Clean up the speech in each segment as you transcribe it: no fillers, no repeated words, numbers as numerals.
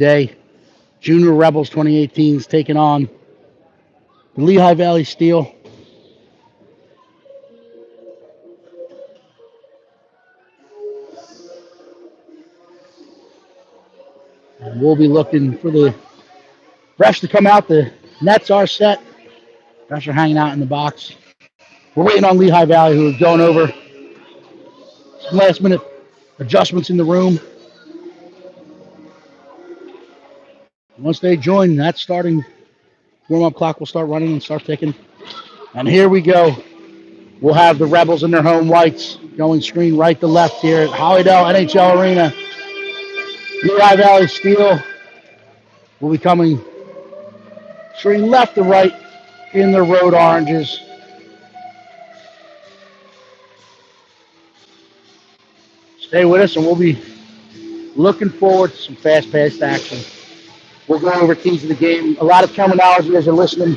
day. Junior Rebels 2018 is taking on the Lehigh Valley Steel. And we'll be looking for the refs to come out. The nets are set. Refs are hanging out in the box. We're waiting on Lehigh Valley, who is going over some last minute adjustments in the room. Once they join, that starting warm-up clock will start running and start ticking. And here we go. We'll have the Rebels in their home whites going screen right to left here at Hollydale NHL Arena. Lehigh Valley Steel will be coming screen left to right in their road oranges. Stay with us, and we'll be looking forward to some fast-paced action. We'll go over keys of the game. A lot of terminology as you're listening,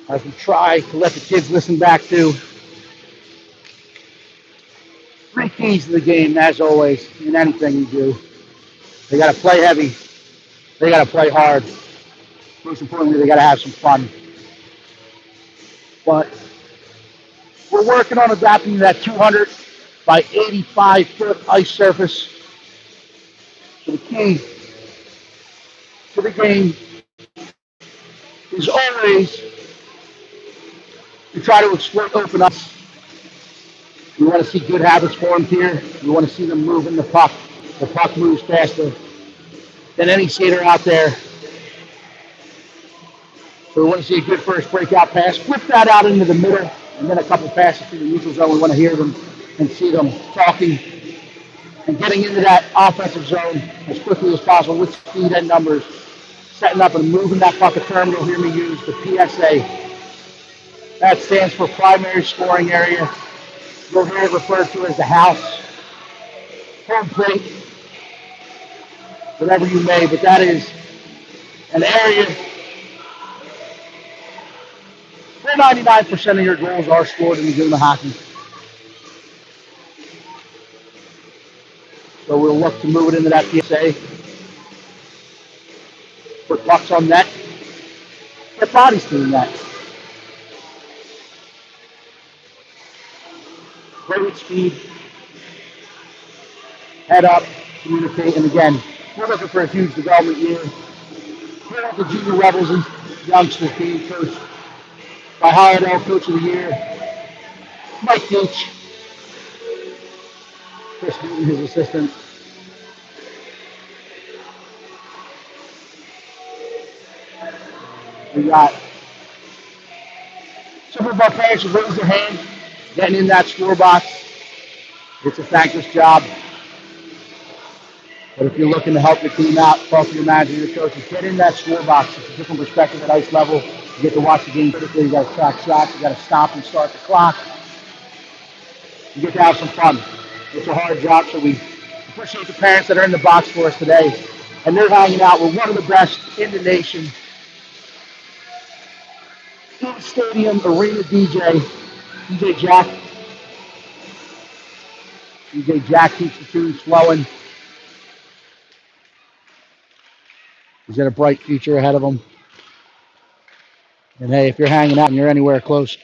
as we try to let the kids listen back to. 3 keys to the game, as always, in anything you do. They got to play heavy. They got to play hard. Most importantly, they got to have some fun. But we're working on adapting to that 200 by 85 foot ice surface. So the key to the game is always to try to exploit open ice. We want to see good habits formed here. We want to see them moving the puck. The puck moves faster than any skater out there. So we want to see a good first breakout pass. Flip that out into the middle, and then a couple passes to the neutral zone. We want to hear them and see them talking and getting into that offensive zone as quickly as possible with speed and numbers. Setting up and moving that puck a term. You'll hear me use the PSA. That stands for primary scoring area. You'll hear it referred to as the house, home plate, whatever you may, but that is an area where 99% of your goals are scored in the game of hockey. So we'll look to move it into that PSA. Put pucks on net. Get bodies to the net. Play with speed. Head up. Communicate. And again, we're looking for a huge development year. Here at the Junior Rebels and youngsters being coached by Hollydale Coach of the Year, Mike Deach, Chris Newton, his assistant. We got some of our parents who raise their hand, getting in that score box. It's a thankless job. But if you're looking to help your team out, talk to your manager, your coaches, get in that score box. It's a different perspective at ice level. You get to watch the game quickly. You got to track shots. You got to stop and start the clock. You get to have some fun. It's a hard job, so we appreciate the parents that are in the box for us today. And they're hanging out with one of the best in the nation. In-stadium arena DJ Jack. DJ Jack keeps the tunes flowing. He's got a bright future ahead of him. And hey, if you're hanging out and you're anywhere close,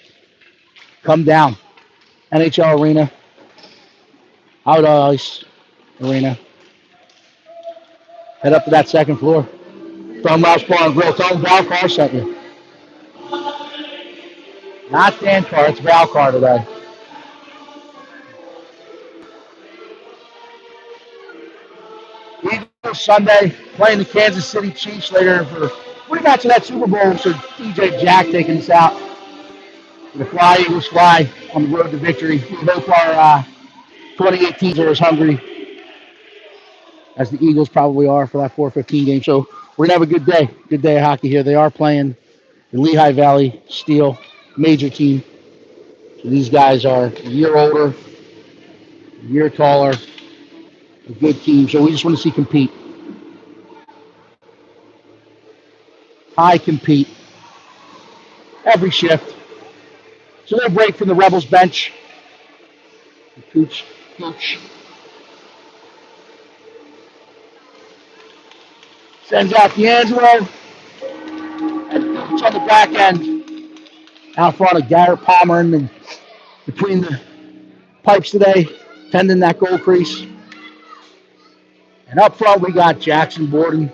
come down. NHL Arena, Out Ice Arena. Head up to that second floor. From Ralph's Bar and Grill. Tell them Val Carr sent you. Not Dan Carr, it's Val Carr today. Eagles Sunday, playing the Kansas City Chiefs later for rematch of that Super Bowl. So DJ Jack taking us out. The Fly Eagles fly on the road to victory. We hope our 2018s are as hungry as the Eagles probably are for that 4:15 game. So we're going to have a good day of hockey here. They are playing the Lehigh Valley Steel major team. So these guys are a year older, a year taller, a good team. So we just want to see compete. High compete. Every shift. So they'll break from the Rebels bench. Cooch. Sends out D'Angelo. And it's on the back end. Out front of Garrett Palmer and between the pipes today, tending that goal crease. And up front, we got Jackson Borden,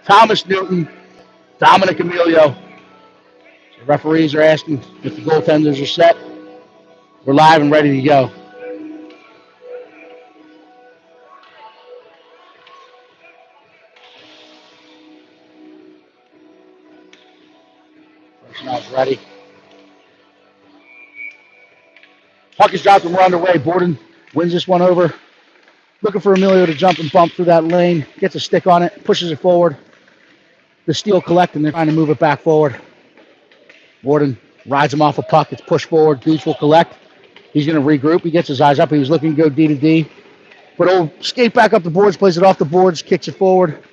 Thomas Newton, Dominic Emilio. The referees are asking if the goaltenders are set. We're live and ready to go. Personnel's ready. Puck is dropped and we're underway. Borden wins this one over. Looking for Emilio to jump and bump through that lane. Gets a stick on it, pushes it forward. The steal collect and they're trying to move it back forward. Borden rides him off a puck. It's pushed forward. Beach will collect. He's going to regroup. He gets his eyes up. He was looking to go D to D. But he'll skate back up the boards, plays it off the boards, kicks it forward.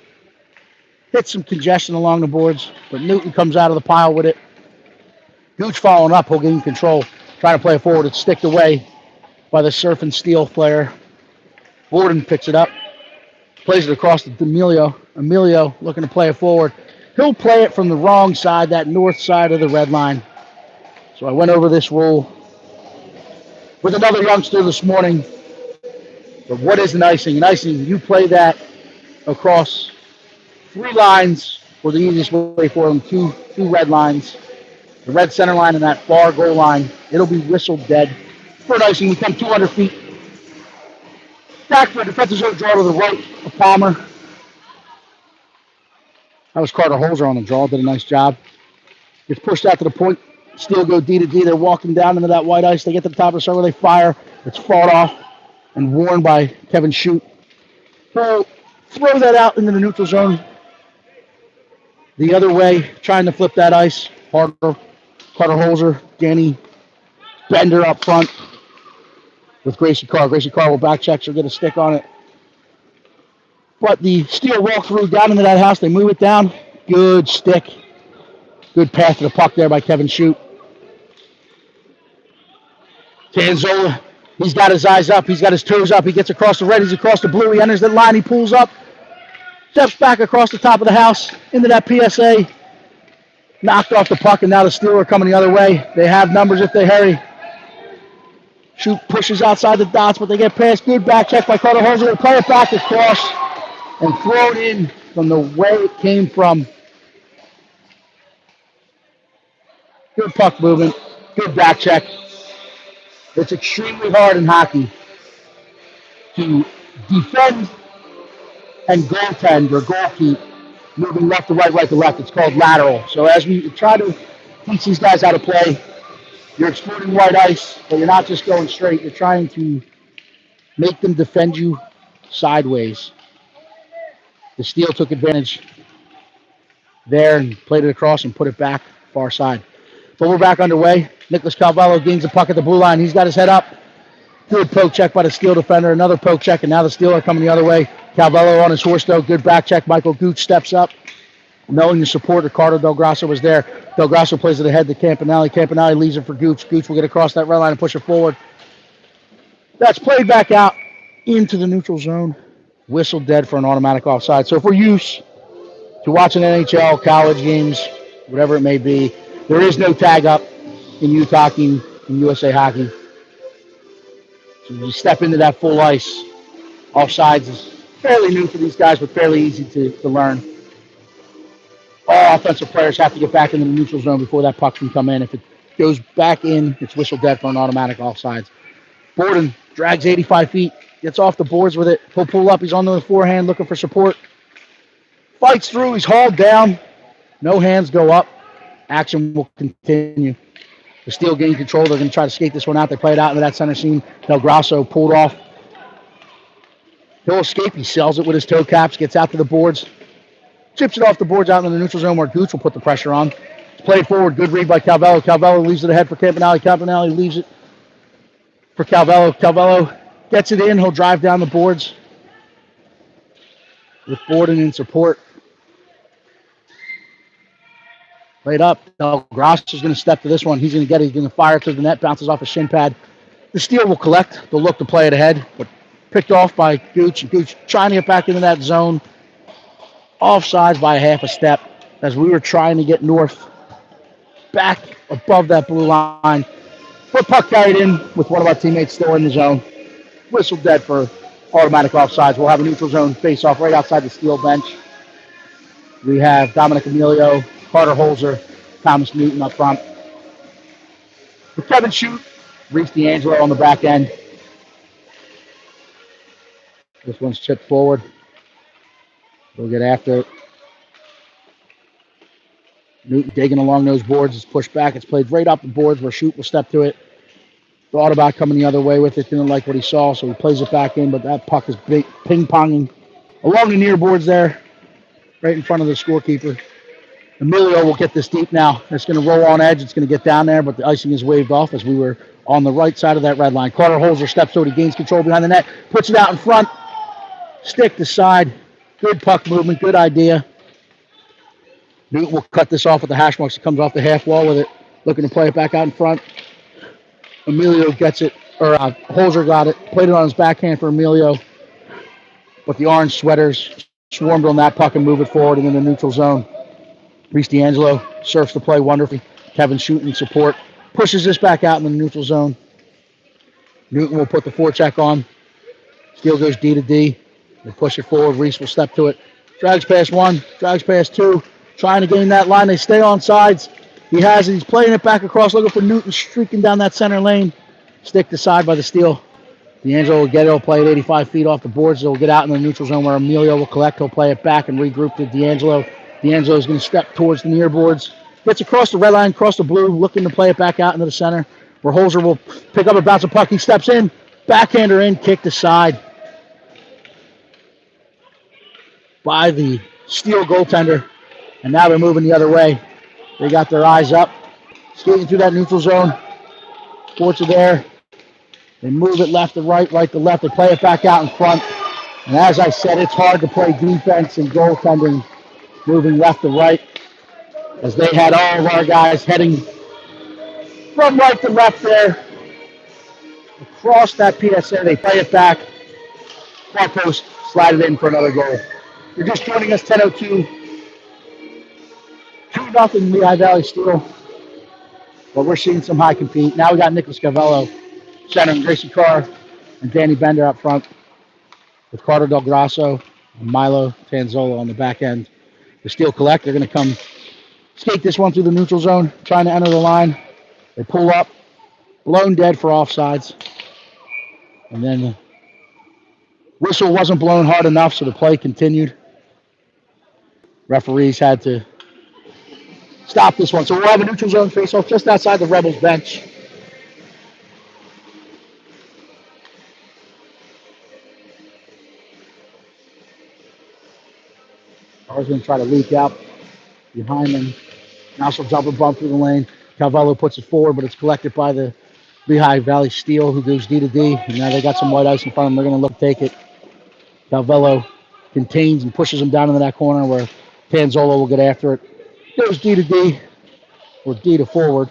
Hits some congestion along the boards. But Newton comes out of the pile with it. Gooch following up. He'll gain control. Trying to play it forward. It's sticked away by the surf and steel player. Borden picks it up. Plays it across to Emilio. Emilio looking to play it forward. He'll play it from the wrong side, that north side of the red line. So I went over this rule with another youngster this morning. But what is an icing? An icing, you play that across 3 lines, or the easiest way for them, two red lines. The red center line and that far goal line. It'll be whistled dead. For an icing, we come 200 feet. Back for a defensive zone draw to the right of Palmer. That was Carter Holzer on the draw. Did a nice job. Gets pushed out to the point. Still go D to D. They're walking down into that white ice. They get to the top of the circle. They fire. It's fought off and worn by Kevin Shute. So throw that out into the neutral zone. The other way, trying to flip that ice. Carter Holzer, Danny Bender up front with Gracie Carr. Gracie Carr will back check. She'll get a stick on it. But the steel walk through down into that house. They move it down. Good stick. Good pass to the puck there by Kevin Shute. Tanzola, he's got his eyes up. He's got his toes up. He gets across the red. He's across the blue. He enters the line. He pulls up. Steps back across the top of the house into that PSA. Knocked off the puck, and now the Steelers coming the other way. They have numbers if they hurry. Shute pushes outside the dots, but they get past. Good back check by Carter Holzer. They play it back across and throw it in from the way it came from. Good puck movement. Good back check. It's extremely hard in hockey to defend and goaltend or goalkeep moving left to right, right to left. It's called lateral. So as we try to teach these guys how to play, you're exploiting white ice, but you're not just going straight. You're trying to make them defend you sideways. The Steel took advantage there and played it across and put it back far side. But we're back underway. Nicholas Calvello gains the puck at the blue line. He's got his head up. Good poke check by the Steel defender. Another poke check, and now the Steel are coming the other way. Calvello on his horse, though. Good back check. Michael Gooch steps up. Knowing the support of Carter Del Grasso was there. Del Grasso plays it ahead to Campanelli. Campanelli leaves it for Gooch. Gooch will get across that red line and push it forward. That's played back out into the neutral zone. Whistle dead for an automatic offside. So if we're used to watching NHL, college games, whatever it may be, there is no tag up in youth hockey, in USA hockey. So you step into that full ice. Offsides is fairly new for these guys, but fairly easy to learn. All offensive players have to get back into the neutral zone before that puck can come in. If it goes back in, it's whistle dead for an automatic offsides. Borden drags 85 feet, gets off the boards with it. He'll pull up. He's on the forehand looking for support. Fights through. He's hauled down. No hands go up. Action will continue. The Steel gain control. They're going to try to skate this one out. They play it out into that center seam. Del Grasso pulled off. He'll escape. He sells it with his toe caps. Gets out to the boards. Chips it off the boards out in the neutral zone where Gooch will put the pressure on. It's played forward. Good read by Calvello. Calvello leaves it ahead for Campanelli. Campanelli leaves it for Calvello. Calvello gets it in. He'll drive down the boards with Borden in support. Played up. Del Grasso's going to step to this one. He's going to get it. He's going to fire to the net. Bounces off a shin pad. The Steel will collect. They'll look to play it ahead, but picked off by Gooch. Gooch trying to get back into that zone. offsides by a half a step as we were trying to get North back above that blue line. But puck carried in with one of our teammates still in the zone. Whistle dead for automatic offsides. We'll have a neutral zone face-off right outside the steel bench. We have Dominic Emilio, Carter Holzer, Thomas Newton up front. With Kevin Shute, Reese D'Angelo on the back end. This one's chipped forward. We'll get after it. Newton digging along those boards. It's pushed back. It's played right up the boards where Shute will step to it. Thought about coming the other way with it. Didn't like what he saw, so he plays it back in. But that puck is ping-ponging along the near boards there, right in front of the scorekeeper. Emilio will get this deep now. It's going to roll on edge. It's going to get down there, but the icing is waved off as we were on the right side of that red line. Carter Holzer steps to it. He gains control behind the net, puts it out in front. Stick to side. Good puck movement. Good idea. Newton will cut this off with the hash marks. It comes off the half wall with it. Looking to play it back out in front. Emilio gets it, or Holzer got it. Played it on his backhand for Emilio. But the orange sweaters swarmed on that puck and move it forward and in the neutral zone. Reese D'Angelo surfs the play wonderfully. Kevin Shute in support. Pushes this back out in the neutral zone. Newton will put the forecheck on. Steele goes D to D. They push it forward. Reese will step to it. Drags past one. Drags past two. Trying to gain that line. They stay on sides. He has it. He's playing it back across. Looking for Newton streaking down that center lane. Stick to side by the Steele. D'Angelo will get it. He'll play it 85 feet off the boards. He'll get out in the neutral zone where Emilio will collect. He'll play it back and regroup to D'Angelo. D'Angelo is going to step towards the near boards. Gets across the red line, across the blue, looking to play it back out into the center, where Holzer will pick up a bouncing puck. He steps in, backhander in, kick to side by the Steele goaltender. And now they're moving the other way. They got their eyes up, skating through that neutral zone. Sports are there. They move it left to right, right to left. They play it back out in front. And as I said, it's hard to play defense and goaltending moving left to right, as they had all of our guys heading from right to left there. Across that PSA, they play it back. Far post, slide it in for another goal. You're just joining us, 10:02. 2-0 Lehigh Valley Steel. But we're seeing some high compete. Now we got Nicholas Cavello centering Gracie Carr and Danny Bender up front with Carter Del Grasso and Milo Tanzola on the back end. The Steel collect. They're going to come skate this one through the neutral zone, trying to enter the line. They pull up, blown dead for offsides. And then the whistle wasn't blown hard enough, so the play continued. Referees had to stop this one. So we'll have a neutral zone face-off just outside the Rebels bench. I was going to try to leak out behind them. Now she'll jump and bump through the lane. Calvello puts it forward, but it's collected by the Lehigh Valley Steel, who goes D to D. And now they got some white ice in front of them. They're going to look to take it. Calvello contains and pushes him down into that corner where Tanzola will get after it. Goes D to D, or D to forward.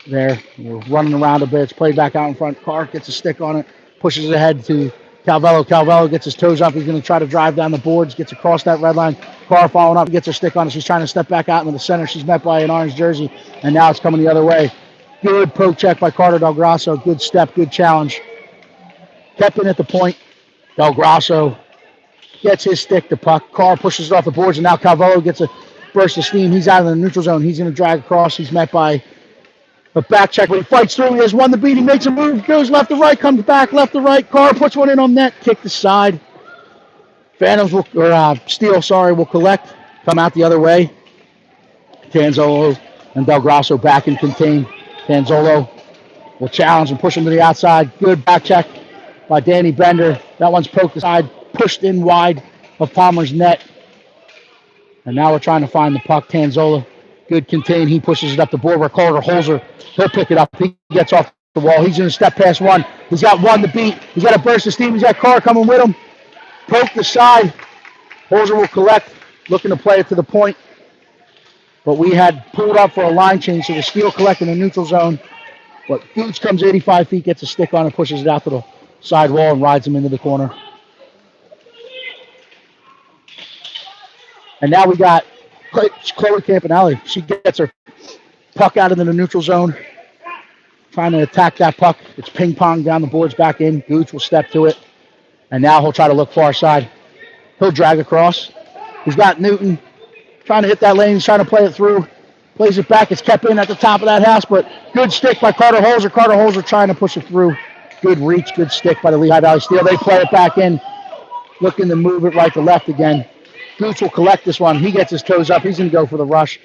There. We're running around a bit. It's played back out in front. Carr gets a stick on it, pushes it ahead to Calvello. Calvello gets his toes up. He's going to try to drive down the boards, gets across that red line. Carr following up, gets her stick on it. She's trying to step back out into the center. She's met by an orange jersey, and now it's coming the other way. Good poke check by Carter Del Grasso. Good step, good challenge. Kept in at the point. Del Grasso gets his stick to puck. Carr pushes it off the boards, and now Calvello gets a burst of steam. He's out of the neutral zone. He's going to drag across. He's met by a back check, but he fights through. He has won the beat. He makes a move, goes left to right, comes back left to right. Carr puts one in on net, kick to side. Phantoms will, Steel, will collect, come out the other way. Tanzolo and Del Grasso back and contain. Tanzolo will challenge and push him to the outside. Good back check by Danny Bender. That one's poked aside, pushed in wide of Palmer's net. And now we're trying to find the puck. Tanzola, good contain. He pushes it up the board where Carter Holzer, he'll pick it up. He gets off the wall. He's going to step past one. He's got one to beat. He's got a burst of steam. He's got Carr coming with him. Poke the side. Holzer will collect, looking to play it to the point. But we had pulled up for a line change, so the Steel collect in the neutral zone. But Gooch comes 85 feet, gets a stick on it, pushes it out to the side wall, and rides him into the corner. And now we got Chloe Campanelli. She gets her puck out into the neutral zone, trying to attack that puck. It's ping pong down the boards back in. Gooch will step to it. And now he'll try to look far side. He'll drag across. He's got Newton trying to hit that lane. He's trying to play it through. Plays it back. It's kept in at the top of that house, but good stick by Carter Holzer. Carter Holzer trying to push it through. Good reach, good stick by the Lehigh Valley Steel. They play it back in, looking to move it right to left again. Gooch will collect this one. He gets his toes up. He's going to go for the rush.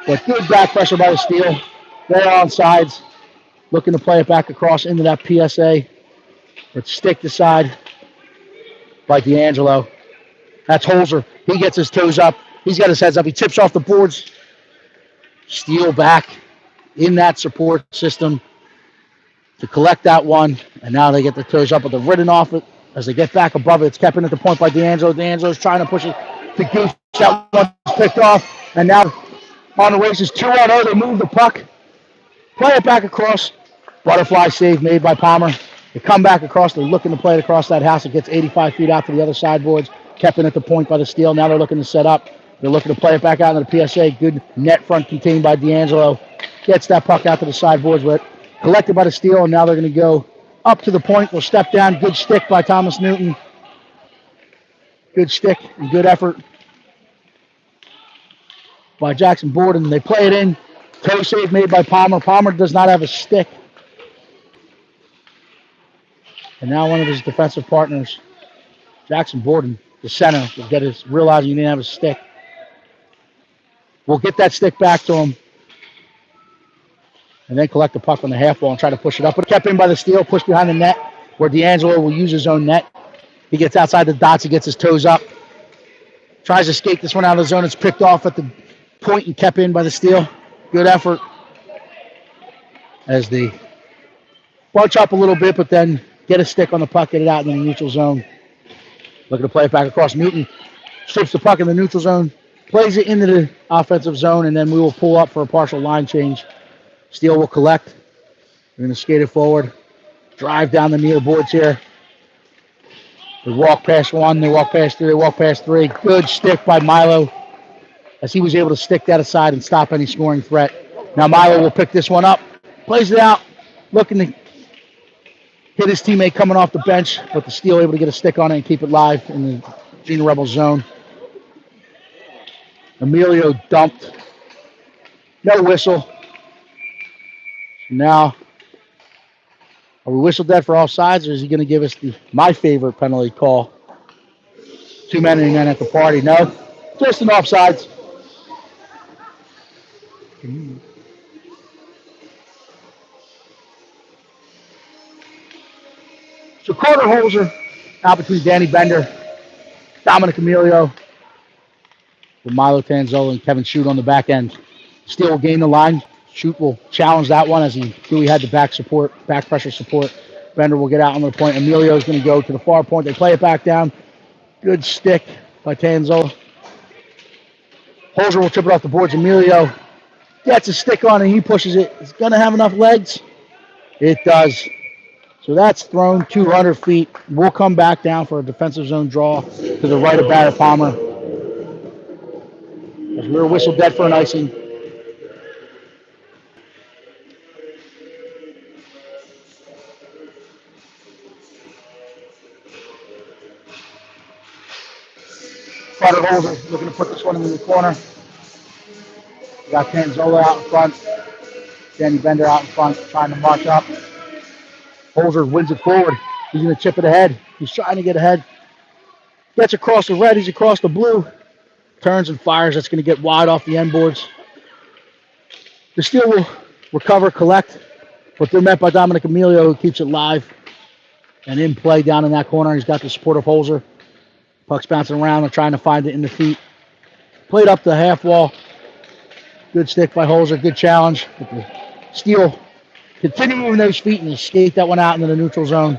But good back pressure by the Steel. They're on sides, looking to play it back across into that PSA. But stick to side by D'Angelo. That's Holzer. He gets his toes up. He's got his heads up. He tips off the boards. Steel back in that support system to collect that one. And now they get their toes up, but they're ridden off it. As they get back above it, it's kept in at the point by D'Angelo. D'Angelo's trying to push it to Gooch. That one's picked off. And now on the races, 2-0. They move the puck. Play it back across. Butterfly save made by Palmer. They come back across. They're looking to play it across that house. It gets 85 feet out to the other sideboards. Kept in at the point by the Steel. Now they're looking to set up. They're looking to play it back out into the PSA. Good net front contained by D'Angelo. Gets that puck out to the sideboards, but collected by the Steel, and now they're going to go up to the point. Will step down. Good stick by Thomas Newton. Good stick and good effort by Jackson Borden. They play it in. Toe save made by Palmer. Palmer does not have a stick. And now one of his defensive partners, Jackson Borden, the center, will get his, realizing he didn't have a stick. We'll get that stick back to him. And then collect the puck on the half wall and try to push it up. But kept in by the Steel, pushed behind the net, where D'Angelo will use his own net. He gets outside the dots, he gets his toes up. Tries to skate this one out of the zone. It's picked off at the point and kept in by the Steel. Good effort. As they bunch up a little bit, but then get a stick on the puck, get it out in the neutral zone. Looking to play it back across. Newton strips the puck in the neutral zone, plays it into the offensive zone, and then we will pull up for a partial line change. Steel will collect. We're going to skate it forward. Drive down the near boards here. They walk past one, they walk past two, they walk past three. Good stick by Milo, as he was able to stick that aside and stop any scoring threat. Now Milo will pick this one up, plays it out, looking to hit his teammate coming off the bench, but the Steel able to get a stick on it and keep it live in the Junior Rebels zone. Emilio dumped. No whistle. Now, are we whistle dead for offsides, or is he going to give us my favorite penalty call? Too many men at the party. No, just an offsides. So Carter Holzer out between Danny Bender, Dominic Emilio, with Milo Tanzola and Kevin Shute on the back end. Steel will gain the line. Shute will challenge that one as he had the back pressure support. Bender will get out on the point. Emilio is going to go to the far point. They play it back down. Good stick by Tanzola. Holzer will trip it off the boards. Emilio gets a stick on and he pushes it. It's going to have enough legs. It does. So that's thrown 200 feet. We'll come back down for a defensive zone draw to the right of Barrett Palmer. As we're whistled dead for an icing. Carter Holzer looking to put this one in the corner. We got Tanzola out in front. Danny Bender out in front, trying to march up. Holzer wins it forward. He's going to chip it ahead. He's trying to get ahead. Gets across the red. He's across the blue. Turns and fires. That's going to get wide off the end boards. The Steel will recover, collect, but they're met by Dominic Emilio, who keeps it live and in play down in that corner. He's got the support of Holzer. Puck's bouncing around and trying to find it in the feet. Played up the half wall. Good stick by Holzer. Good challenge. But the Steel continue moving those feet and they skate that one out into the neutral zone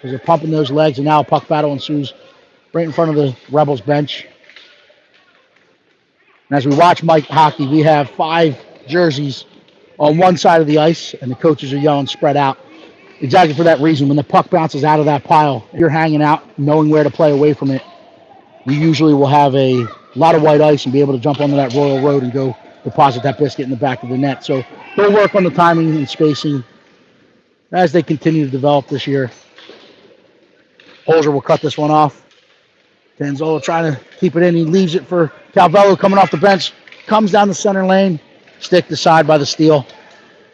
as they're pumping those legs, and now a puck battle ensues right in front of the Rebels bench. And as we watch Mike hockey, we have 5 jerseys on one side of the ice, and the coaches are yelling spread out. Exactly for that reason. When the puck bounces out of that pile, you're hanging out, knowing where to play away from it. we usually will have a lot of white ice and be able to jump onto that Royal Road and go deposit that biscuit in the back of the net. So they'll work on the timing and spacing as they continue to develop this year. Holzer will cut this one off. Tanzola trying to keep it in. He leaves it for Calvello coming off the bench. Comes down the center lane. Stick to side by the steal.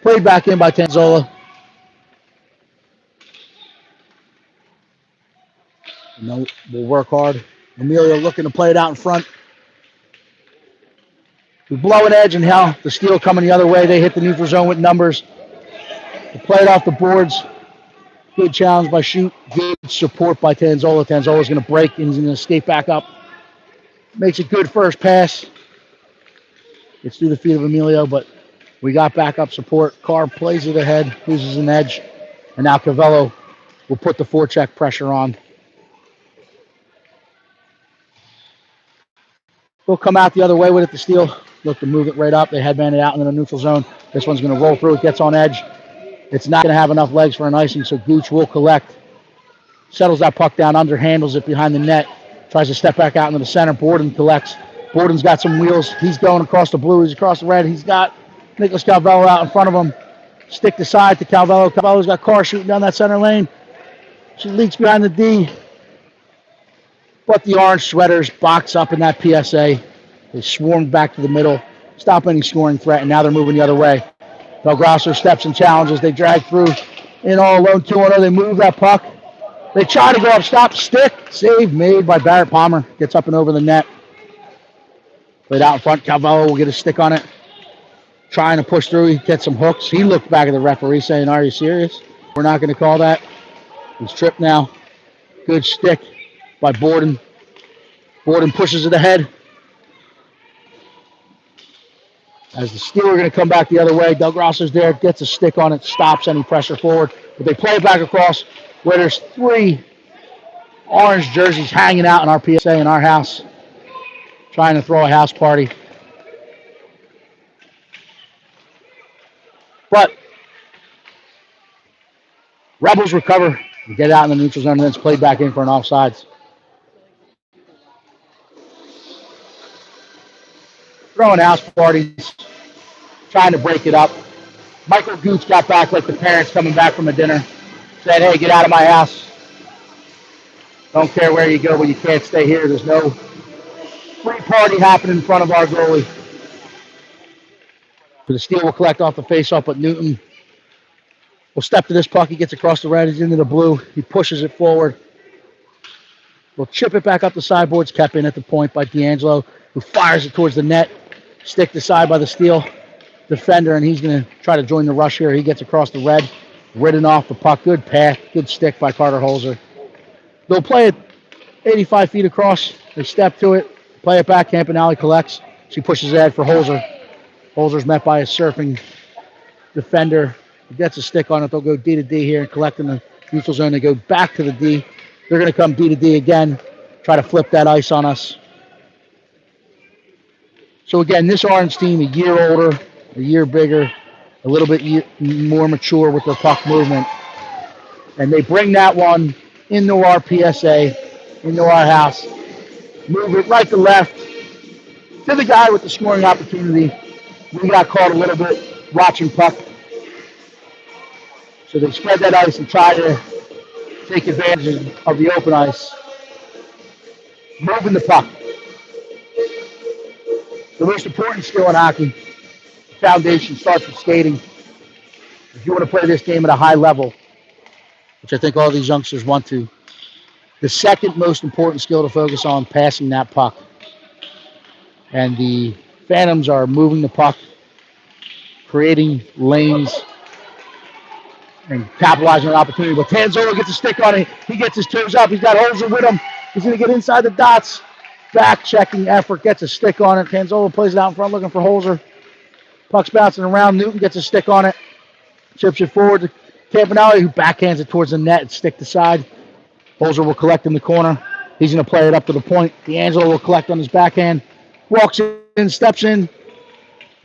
Played back in by Tanzola. And we'll work hard. Emilio looking to play it out in front. We blow an edge and hell. The steal coming the other way. They hit the neutral zone with numbers. They play it off the boards. Good challenge by Shoot. Good support by Tanzola. Tanzola's going to break and he's going to skate back up. Makes a good first pass. It's through the feet of Emilio, but we got backup support. Carr plays it ahead, loses an edge. And now Calvello will put the forecheck pressure on. We'll come out the other way with it to steal. Look to move it right up. They headband it out into the neutral zone. This one's going to roll through. It gets on edge. It's not going to have enough legs for an icing, so Gooch will collect. Settles that puck down, underhandles it behind the net. Tries to step back out into the center. Borden collects. Borden's got some wheels. He's going across the blue. He's across the red. He's got Nicholas Calvello out in front of him. Stick to side to Calvello. Calvello's got Carr shooting down that center lane. She leaks behind the D. But the orange sweaters box up in that PSA. They swarmed back to the middle. Stop any scoring threat, and now they're moving the other way. Belgrasso steps and challenges. They drag through in all alone 2-0. They move that puck. They try to go up, stop, stick. Save made by Barrett Palmer. Gets up and over the net. Played out in front. Calvello will get a stick on it. Trying to push through. He gets some hooks. He looked back at the referee saying, "Are you serious? We're not going to call that." He's tripped now. Good stick by Borden. Borden pushes it ahead. As the steal, we're going to come back the other way. Doug Rosser's there, gets a stick on it, stops any pressure forward. But they play it back across where there's 3 orange jerseys hanging out in our PSA in our house, trying to throw a house party. But Rebels recover and get out in the neutral zone, and then it's played back in for an offsides. Throwing house parties, trying to break it up. Michael Gooch got back like the parents coming back from a dinner. Said, "Hey, get out of my house. Don't care where you go, but you can't stay here. There's no free party happening in front of our goalie." The steal will collect off the faceoff, but Newton will step to this puck. He gets across the red. He's into the blue. He pushes it forward. We'll chip it back up the sideboards. Kept in at the point by D'Angelo, who fires it towards the net. Stick to side by the steal defender, and he's going to try to join the rush here. He gets across the red, ridden off the puck. Good pass, good stick by Carter Holzer. They'll play it 85 feet across. They step to it, play it back. Campanelli collects. She pushes ahead for Holzer. Holzer's met by a surfing defender. He gets a stick on it. They'll go D to D here and collect in the neutral zone. They go back to the D. They're going to come D to D again, try to flip that ice on us. So again, this Orange team, a year older, a year bigger, a little bit more mature with their puck movement. And they bring that one into our PSA, into our house. Move it right to left to the guy with the scoring opportunity. We got caught a little bit watching puck. So they spread that ice and try to take advantage of the open ice. Moving the puck. The most important skill in hockey, the foundation, starts with skating. If you want to play this game at a high level, which I think all these youngsters want to, the second most important skill to focus on, passing that puck. And the Phantoms are moving the puck, creating lanes, and capitalizing on opportunity. But Tanzola gets a stick on it. He gets his toes up. He's got Holzer with him. He's going to get inside the dots. Back-checking effort, gets a stick on it. Tanzola plays it out in front looking for Holzer. Puck's bouncing around. Newton gets a stick on it. Chips it forward to Campanelli, who backhands it towards the net and stick to side. Holzer will collect in the corner. He's going to play it up to the point. D'Angelo will collect on his backhand. Walks in, steps in,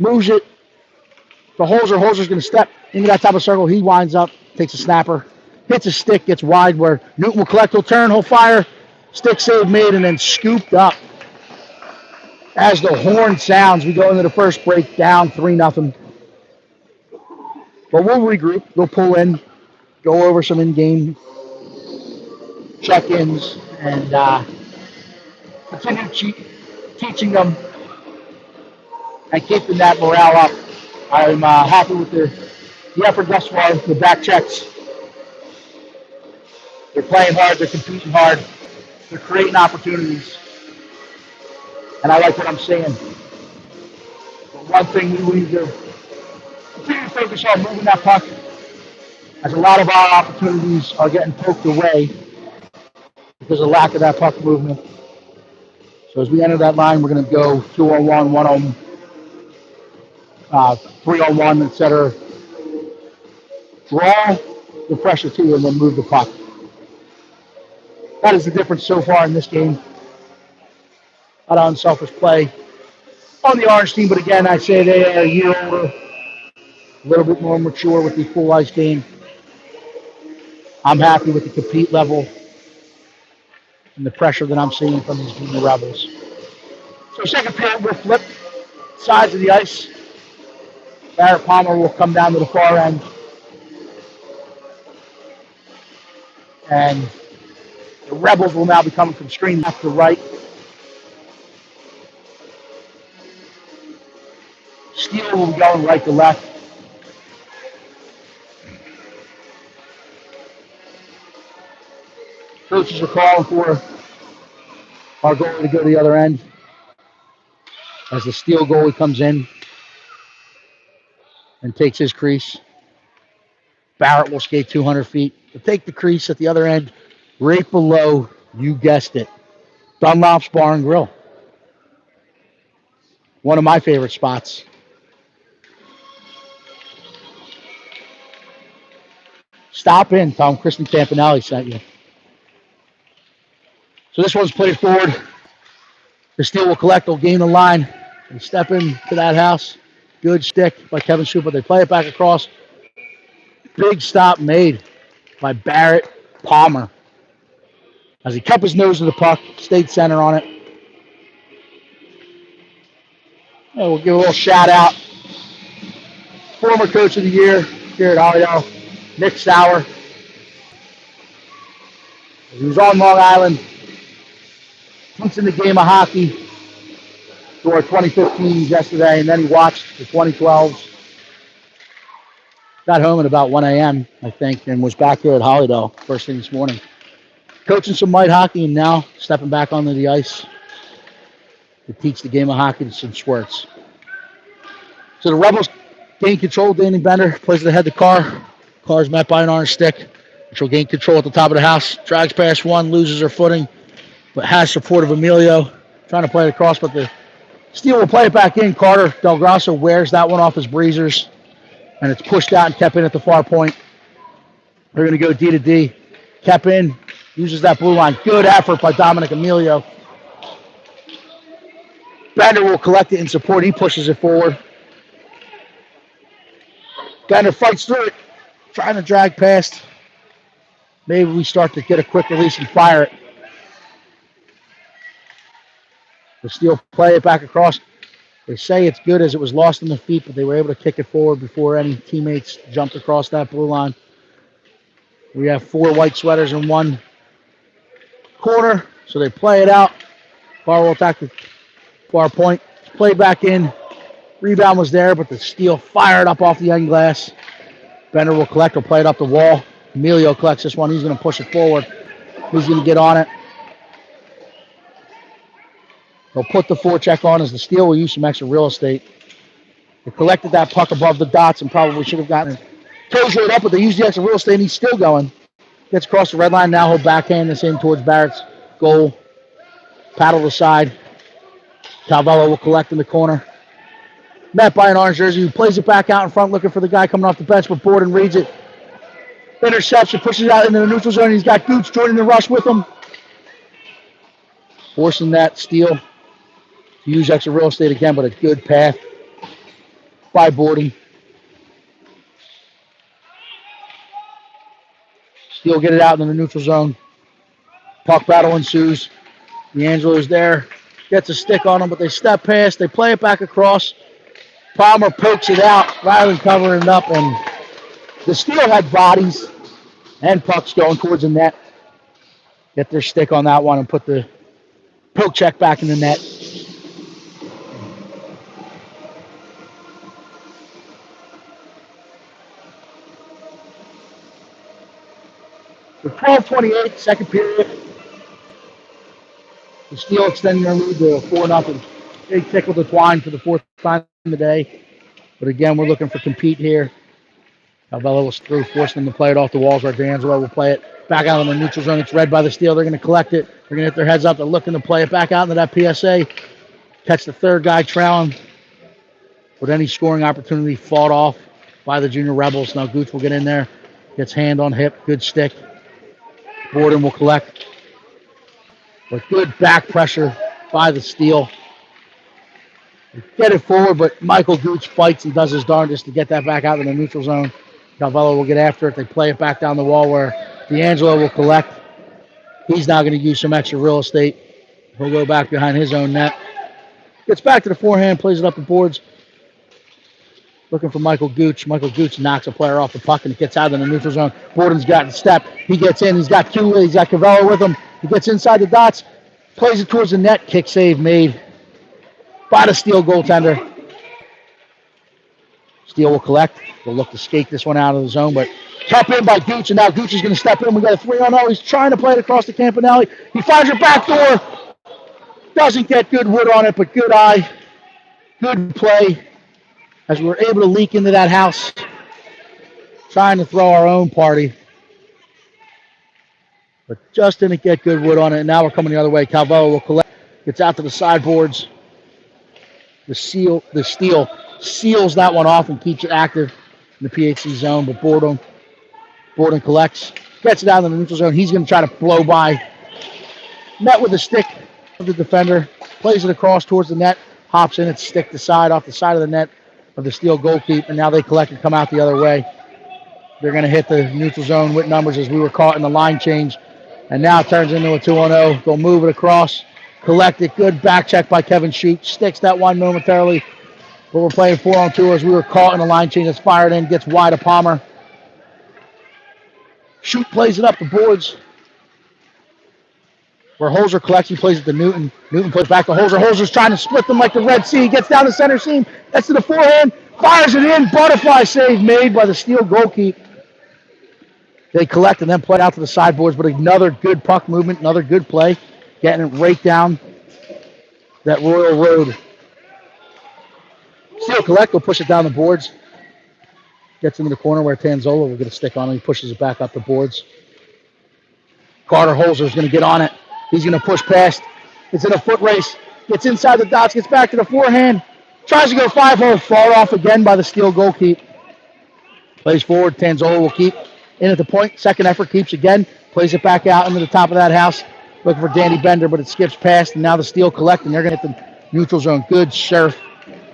moves it to Holzer. Holzer's going to step into that top of circle. He winds up, takes a snapper, hits a stick, gets wide where Newton will collect. He'll turn, he'll fire. Stick save made and then scooped up. As the horn sounds, we go into the first break down 3-0. But we'll regroup. We'll pull in, go over some in-game check-ins, and continue teaching them and keeping that morale up. I'm happy with the effort thus far, the back checks. They're playing hard, they're competing hard, they're creating opportunities, and I like what I'm seeing. But one thing we need to continue to focus on moving that puck, as a lot of our opportunities are getting poked away because of lack of that puck movement. So as we enter that line, we're going to go 2-on-1, 1-on-1, 3-on-1, etc. Draw the pressure to you and then move the puck. That is the difference so far in this game. A lot of unselfish play on the Orange team, but again, I say they are a year older, a little bit more mature with the full ice game. I'm happy with the compete level and the pressure that I'm seeing from these junior Rebels. So second period, we'll flip sides of the ice. Barrett Palmer will come down to the far end. And the Rebels will now be coming from screen left to right. Steele will be going right to left. Coaches are calling for our goalie to go to the other end as the Steele goalie comes in and takes his crease. Barrett will skate 200 feet to take the crease at the other end, right below, you guessed it, Dunlop's Bar and Grill. One of my favorite spots. Stop in, tell them Kristen Campanelli sent you. So this one's played forward. The Steele will collect, they'll gain the line, and step into that house. Good stick by Kevin Super. They play it back across. Big stop made by Barrett Palmer as he kept his nose to the puck, stayed center on it. And we'll give a little shout out. Former coach of the year here at Hollywood, Nick Sauer. He was on Long Island, teaching the game of hockey to our 2015s yesterday, and then he watched the 2012s. Got home at about 1 a.m., I think, and was back here at Hollydale first thing this morning. Coaching some light hockey and now stepping back onto the ice to teach the game of hockey to some squirts. So the Rebels gain control. Danny Bender plays it ahead the car. Car's met by an orange stick, which will gain control at the top of the house. Drags past one, loses her footing, but has support of Emilio. Trying to play it across, but the Steele will play it back in. Carter Del Grasso wears that one off his breezers, and it's pushed out and kept in at the far point. They're going to go D to D. Kept in, uses that blue line. Good effort by Dominic Emilio. Bender will collect it in support. He pushes it forward. Bender fights through it, trying to drag past. Maybe we start to get a quick release and fire it. The Steele play it back across. They say it's good as it was lost in the feet, but they were able to kick it forward before any teammates jumped across that blue line. We have 4 white sweaters in one corner, so they play it out. Bar will attack the far point. It's played back in. Rebound was there, but the Steele fired up off the end glass. Bender will collect, will play it up the wall. Emilio collects this one. He's going to push it forward. He's going to get on it. They'll put the forecheck on as the Steele will use some extra real estate. They collected that puck above the dots and probably should have gotten it. Toes it up, but they used the extra real estate, and he's still going. Gets across the red line. Now he'll backhand this in towards Barrett's goal. Paddle aside. Calvello will collect in the corner. Met by an orange jersey who plays it back out in front looking for the guy coming off the bench, but Borden reads it. Interception, pushes it out into the neutral zone. He's got Gooch joining the rush with him. Forcing that Steele to use extra real estate again, but a good path by Borden. Steele get it out in the neutral zone. Puck battle ensues. D'Angelo's there. Gets a stick on him, but they step past. They play it back across. Palmer pokes it out rather than covering it up, and the Steel had bodies and pucks going towards the net. Get their stick on that one and put the poke check back in the net. For 12:28, second period. The Steel extending their lead to 4-0. Big tickle to Twine for the fourth time today. But again, we're looking for compete here. Calvello was through, forcing them to play it off the walls where D'Angelo will play it back out in the neutral zone. It's read by the Steel. They're going to collect it. They're going to hit their heads up. They're looking to play it back out into that PSA. Catch the third guy trailing. With any scoring opportunity fought off by the Junior Rebels. Now Gooch will get in there. Gets hand on hip. Good stick. Borden will collect. But good back pressure by the Steel. Get it forward, but Michael Gooch fights and does his darndest to get that back out in the neutral zone. Calvello will get after it. They play it back down the wall where D'Angelo will collect. He's now going to use some extra real estate. He'll go back behind his own net. Gets back to the forehand, plays it up the boards. Looking for Michael Gooch. Michael Gooch knocks a player off the puck and it gets out in the neutral zone. Borden's got the step. He gets in. He's got Calvello with him. He gets inside the dots. Plays it towards the net. Kick save made by the Steel goaltender. Steel will collect. They'll look to skate this one out of the zone, but kept in by Gooch, and now Gooch is going to step in. We got a 3-on-0. He's trying to play it across the Campanelli. He finds your back door. Doesn't get good wood on it, but good eye. Good play as we're able to leak into that house. Trying to throw our own party. But just didn't get good wood on it, and now we're coming the other way. Calvello will collect. Gets out to the sideboards. The Steel seals that one off and keeps it active in the PHC zone, but Borden collects, gets it out in the neutral zone. He's going to try to blow by. Met with the stick of the defender, plays it across towards the net, hops in, it's stick to side, off the side of the net of the Steel goalkeeper, and now they collect and come out the other way. They're going to hit the neutral zone with numbers as we were caught in the line change, and now it turns into a 2-on-0. They'll move it across, collect it, good back check by Kevin Shute, sticks that one momentarily. But we're playing 4-on-2 as we were caught in the line change. It's fired in, gets wide of Palmer. Shute plays it up the boards. Where Holzer collects, he plays it to Newton. Newton plays back to Holzer. Holzer's trying to split them like the Red Sea. Gets down the center seam, gets to the forehand, fires it in. Butterfly save made by the Steel goalkeeper. They collect and then play out to the sideboards, but another good puck movement, another good play. Getting it right down that Royal Road. Steel collect, will push it down the boards. Gets into the corner where Tanzola will get a stick on him. He pushes it back up the boards. Carter Holzer is going to get on it. He's going to push past. It's in a foot race. Gets inside the dots, gets back to the forehand. Tries to go 5-hole, far off again by the Steel goalkeeper. Plays forward, Tanzola will keep in at the point. Second effort, keeps again. Plays it back out into the top of that house. Looking for Danny Bender, but it skips past, and now the Steel collect, and they're going to hit the neutral zone. Good surf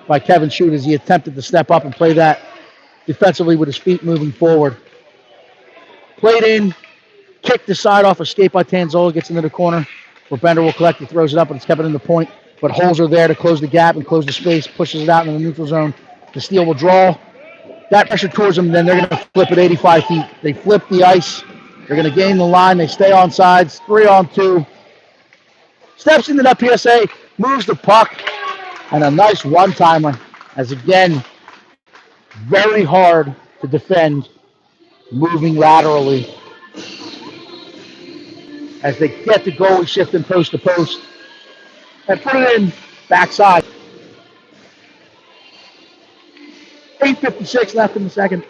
by Kevin Shute as he attempted to step up and play that defensively with his feet moving forward. Played in, kicked the side off, escape by Tanzola, gets into the corner where Bender will collect. He throws it up, and it's kept it in the point. But Holzer there to close the gap and close the space, pushes it out into the neutral zone. The Steel will draw that pressure towards them, and then they're going to flip it 85 feet. They flip the ice. They're going to gain the line. They stay on sides. 3-on-2. Steps into that PSA, moves the puck, and a nice one-timer. As again, very hard to defend, moving laterally. As they get the goalie shifting post to post, and put it in backside. 8:56 left in the second.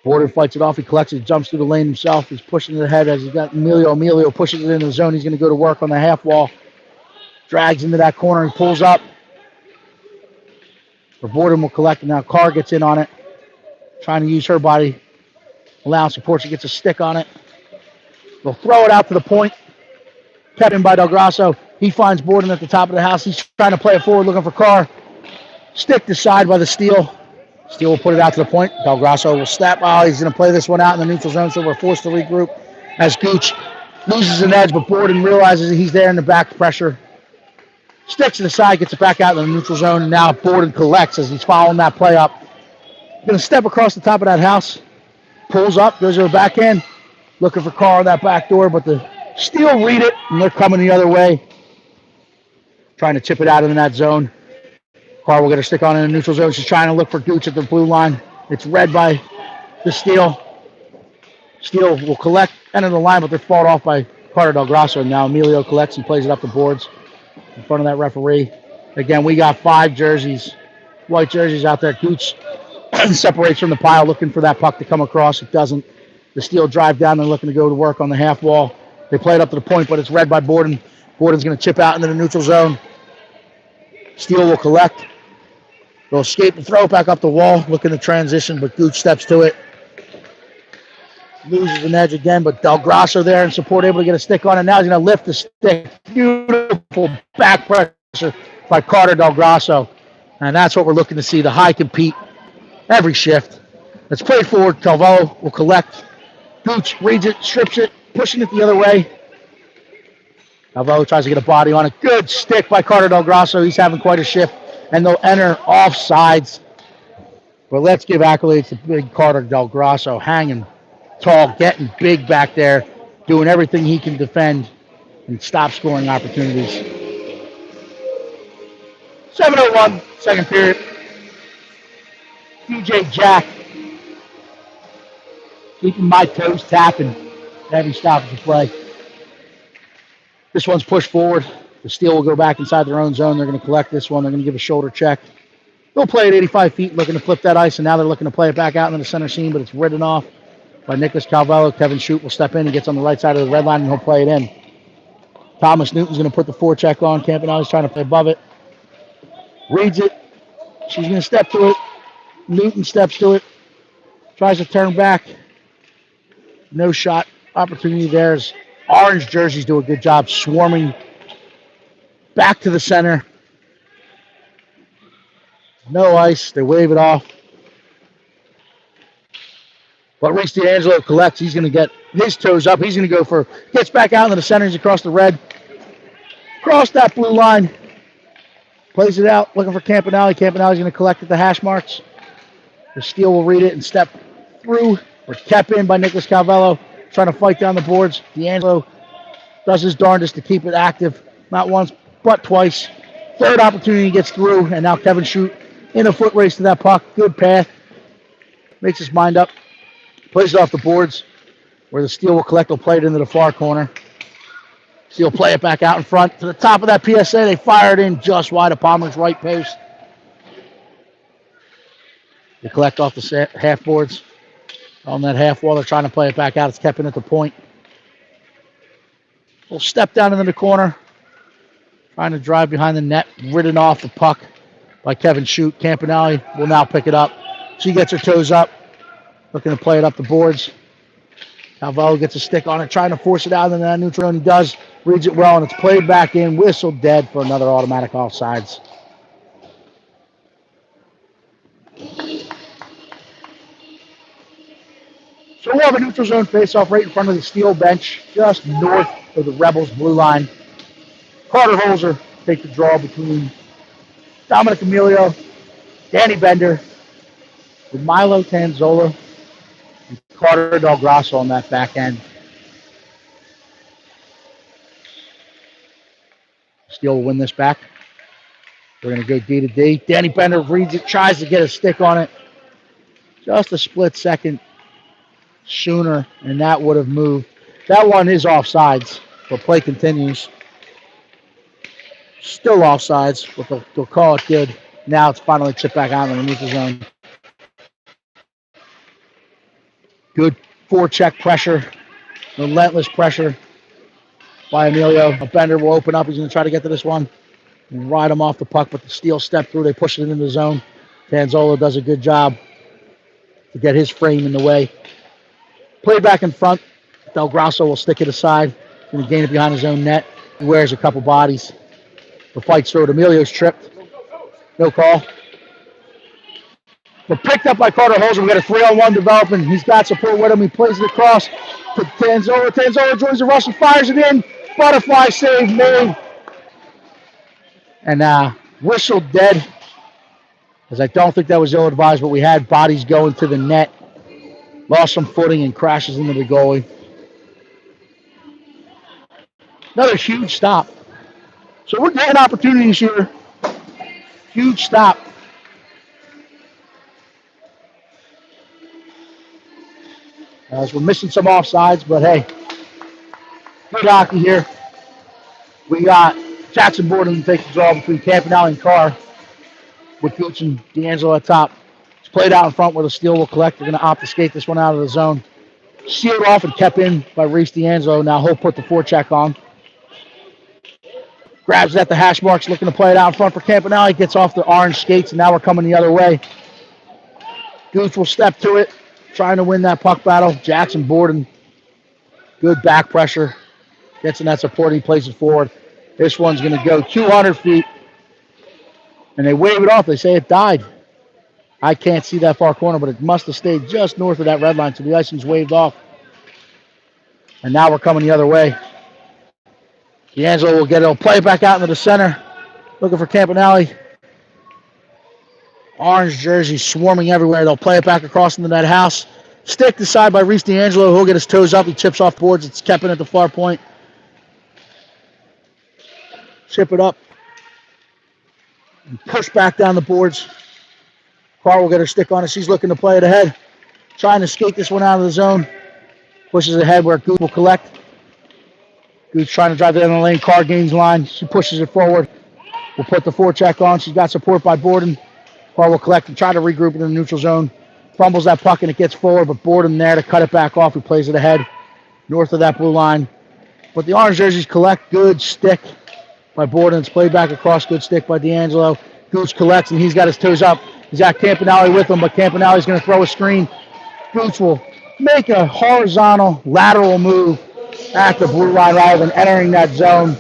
Borden fights it off. He collects it, jumps through the lane himself. He's pushing it ahead as he's got Emilio. Emilio pushes it into the zone. He's going to go to work on the half wall. Drags into that corner and pulls up. But Borden will collect, and now Carr gets in on it. Trying to use her body. Allow support. She gets a stick on it. They'll throw it out to the point. Kept in by Del Grasso. He finds Borden at the top of the house. He's trying to play it forward, looking for Carr. Stick to side by the Steele. Steele will put it out to the point. Del Grasso will step. Oh, he's going to play this one out in the neutral zone, so we're forced to regroup as Gooch loses an edge, but Borden realizes that he's there in the back pressure. Sticks to the side, gets it back out in the neutral zone, and now Borden collects as he's following that play up. Going to step across the top of that house. Pulls up, goes to the back end, looking for Carr on that back door, but the Steele read it, and they're coming the other way. Trying to chip it out in that zone. Carr will get her stick on in the neutral zone. She's trying to look for Gooch at the blue line. It's read by the Steele. Steele will collect, enter the line, but they're fought off by Carter Del Grasso. Now Emilio collects and plays it up the boards in front of that referee. Again, we got 5 jerseys, white jerseys out there. Gooch separates from the pile, looking for that puck to come across. It doesn't. The Steele drive down and looking to go to work on the half wall. They play it up to the point, but it's read by Borden. Borden's going to chip out into the neutral zone. Steele will collect. They'll escape and throw it back up the wall, looking to transition, but Gooch steps to it. Loses an edge again, but Del Grasso there in support, able to get a stick on it. Now he's going to lift the stick. Beautiful back pressure by Carter Del Grasso. And that's what we're looking to see, the high compete every shift. Let's play it forward. Calvello will collect. Gooch reads it, strips it, pushing it the other way. Calvello tries to get a body on it. Good stick by Carter Del Grasso. He's having quite a shift. And they'll enter off sides. But let's give accolades to big Carter Del Grasso, hanging tall, getting big back there, doing everything he can defend and stop scoring opportunities. 7:01, second period. DJ Jack keeping my toes tapping every stop of the play. This one's pushed forward. The Steele will go back inside their own zone. They're going to collect this one. They're going to give a shoulder check. They'll play at 85 feet, looking to flip that ice, and now they're looking to play it back out into the center seam, but it's ridden off by Nicholas Calvello. Kevin Shute will step in. He gets on the right side of the red line, and he'll play it in. Thomas Newton's going to put the forecheck on. Campanelli's trying to play above it. Reads it. She's going to step to it. Newton steps to it. Tries to turn back. No shot opportunity there. Orange jerseys do a good job swarming back to the center. No ice. They wave it off. But Reese D'Angelo collects. He's going to get his toes up. He's going to go for, gets back out into the center. He's across the red. Cross that blue line. Plays it out, looking for Campanelli. Campanelli's going to collect at the hash marks. The Steele will read it and step through. We're kept in by Nicholas Calvello, trying to fight down the boards. D'Angelo does his darndest to keep it active. Not once, but twice. Third opportunity gets through, and now Kevin Shute in a foot race to that puck. Good path. Makes his mind up. Plays it off the boards, where the Steele will collect. Will play it into the far corner. Steele play it back out in front. To the top of that PSA, they fire it in just wide of Palmer's right post. They collect off the half boards. On that half wall, they're trying to play it back out. It's kept in at the point. We'll step down into the corner. Trying to drive behind the net, ridden off the puck by Kevin Shute. Campanelli will now pick it up. She gets her toes up, looking to play it up the boards. Calvello gets a stick on it, trying to force it out in that neutral, and he does. Reads it well, and it's played back in. Whistle dead for another automatic offsides. So we'll have a neutral zone face-off right in front of the Steele bench, just north of the Rebels' blue line. Carter Holzer take the draw between Dominic Emilio, Danny Bender, with Milo Tanzola, and Carter Del Grasso on that back end. Steele will win this back. We're going to go D to D. Danny Bender reads it, tries to get a stick on it. Just a split second sooner, and that would have moved. That one is offsides, but play continues. Still offsides, but they'll call it good. Now it's finally chipped back out in the neutral zone. Good forecheck pressure, relentless pressure by Emilio. Bender will open up. He's going to try to get to this one and ride him off the puck, but the Steele step through. They push it into the zone. Tanzola does a good job to get his frame in the way. Play back in front. Del Grasso will stick it aside. Going to gain it behind his own net. He wears a couple bodies. The fight's through. Emilio's tripped. No call. But picked up by Carter Holzer. We got a 3-on-1 developing. He's got support with him. He plays it across to Tanzola. Tanzola joins the rush and fires it in. Butterfly save made. And whistled dead, as I don't think that was ill-advised, but we had bodies going to the net. Lost some footing and crashes into the goalie. Another huge stop. So we're getting opportunities here. Huge stop. As we're missing some offsides, but hey, good hockey here. We got Jackson Borden taking the draw between Campanelli and Carr, with Gooch and D'Angelo at top. It's played out in front where the Steel will collect. They're going to obfuscate this one out of the zone. Sealed off and kept in by Reese D'Angelo. Now he'll put the forecheck on. Grabs it at the hash marks, looking to play it out in front for Campanelli. Gets off the orange skates, and now we're coming the other way. Gooch will step to it, trying to win that puck battle. Jackson Borden, good back pressure. Gets in that support, he plays it forward. This one's going to go 200 feet. And they wave it off. They say it died. I can't see that far corner, but it must have stayed just north of that red line, so the icing's waved off. And now we're coming the other way. D'Angelo will get it. He'll play it back out into the center. Looking for Campanelli. Orange jersey swarming everywhere. They'll play it back across into that house. Stick aside by Reese D'Angelo. He'll get his toes up. He chips off boards. It's kept in at the far point. Chip it up. And push back down the boards. Carr will get her stick on it. She's looking to play it ahead. Trying to skate this one out of the zone. Pushes ahead where Gooch will collect. Gooch trying to drive it in the lane. Carr gains line. She pushes it forward. We'll put the forecheck on. She's got support by Borden. Carr will collect and try to regroup in the neutral zone. Fumbles that puck and it gets forward, but Borden there to cut it back off. He plays it ahead north of that blue line. But the orange jerseys collect. Good stick by Borden. It's played back across. Good stick by D'Angelo. Gooch collects and he's got his toes up. He's got Campanelli with him, but Campanelli's going to throw a screen. Gooch will make a horizontal lateral move at the blue line rather than entering that zone.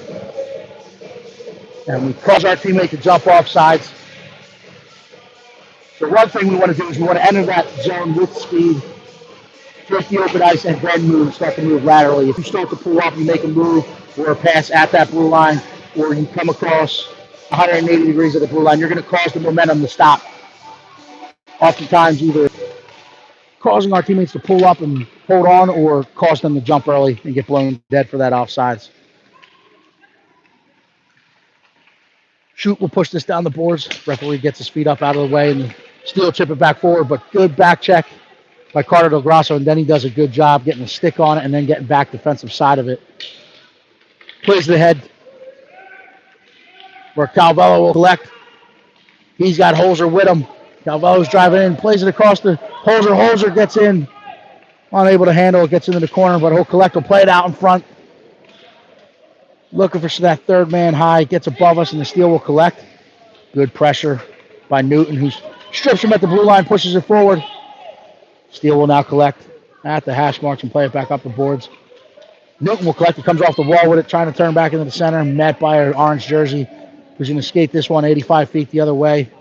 And we cause our teammate to jump off sides. So one thing we want to do is we want to enter that zone with speed, take the open ice, and then start to move laterally. If you start to pull up, you make a move or a pass at that blue line, or you come across 180 degrees of the blue line, you're going to cause the momentum to stop. Oftentimes either causing our teammates to pull up and hold on or cause them to jump early and get blown dead for that offsides. Shoot will push this down the boards. Referee gets his feet up out of the way and Steel chip it back forward, but good back check by Carter Del Grasso, and then he does a good job getting a stick on it and then getting back defensive side of it. Plays the head where Calvello will collect. He's got Holzer with him. Calvello's driving in, plays it across to Holzer. Holzer gets in, unable to handle it, gets into the corner, but he'll collect. He'll play it out in front. Looking for that third man high, gets above us, and the Steel will collect. Good pressure by Newton, who strips him at the blue line, pushes it forward. Steel will now collect at the hash marks and play it back up the boards. Newton will collect. It comes off the wall with it, trying to turn back into the center. Met by an orange jersey, who's going to skate this one 85 feet the other way.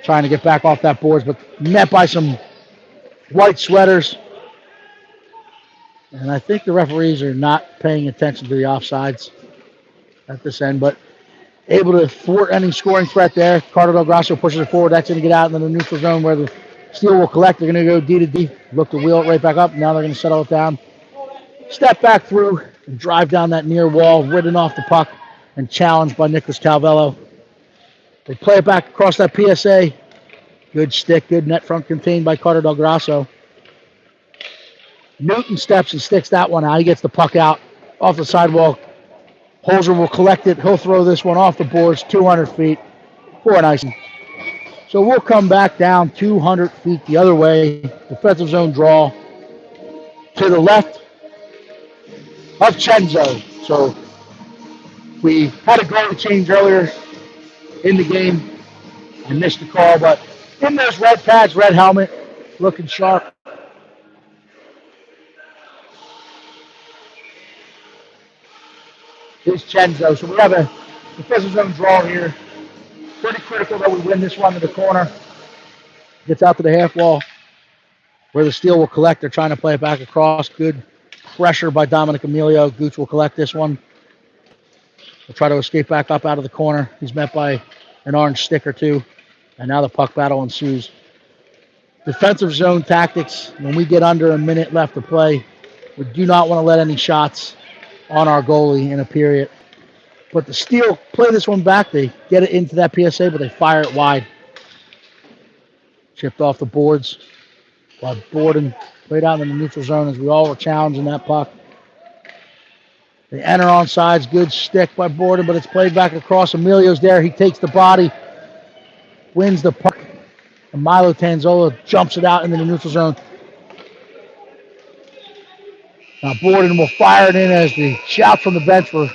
Trying to get back off that boards, but met by some white sweaters. And I think the referees are not paying attention to the offsides at this end, but able to thwart any scoring threat there. Carter Del Grasso pushes it forward. That's going to get out into the neutral zone where the Steel will collect. They're going to go D to D. Look to wheel it right back up. Now they're going to settle it down. Step back through and drive down that near wall, ridden off the puck and challenged by Nicholas Calvello. They play it back across that PSA. Good stick, good net front contained by Carter Del Grasso. Newton steps and sticks that one out. He gets the puck out off the sidewall. Holzer will collect it. He'll throw this one off the boards 200 feet for an icing. So we'll come back down 200 feet the other way. Defensive zone draw to the left of Chenzo. So we had a goal change earlier in the game and missed the call, but in those red pads, red helmet, looking sharp. Is Chenzo. So we have a defensive zone draw here. Pretty critical that we win this one to the corner. Gets out to the half wall where the steal will collect. They're trying to play it back across. Good pressure by Dominic Emilio. Gooch will collect this one. Will try to escape back up out of the corner. He's met by an orange stick or two. And now the puck battle ensues. Defensive zone tactics. When we get under a minute left to play, we do not want to let any shots on our goalie in a period. But the Steel play this one back. They get it into that PSA, but they fire it wide. Chipped off the boards by Borden. Played out in the neutral zone as we all were challenging that puck. They enter on sides. Good stick by Borden, but it's played back across. Emilio's there. He takes the body, wins the puck. And Milo Tanzola jumps it out into the neutral zone. Now Borden will fire it in as the shouts from the bench were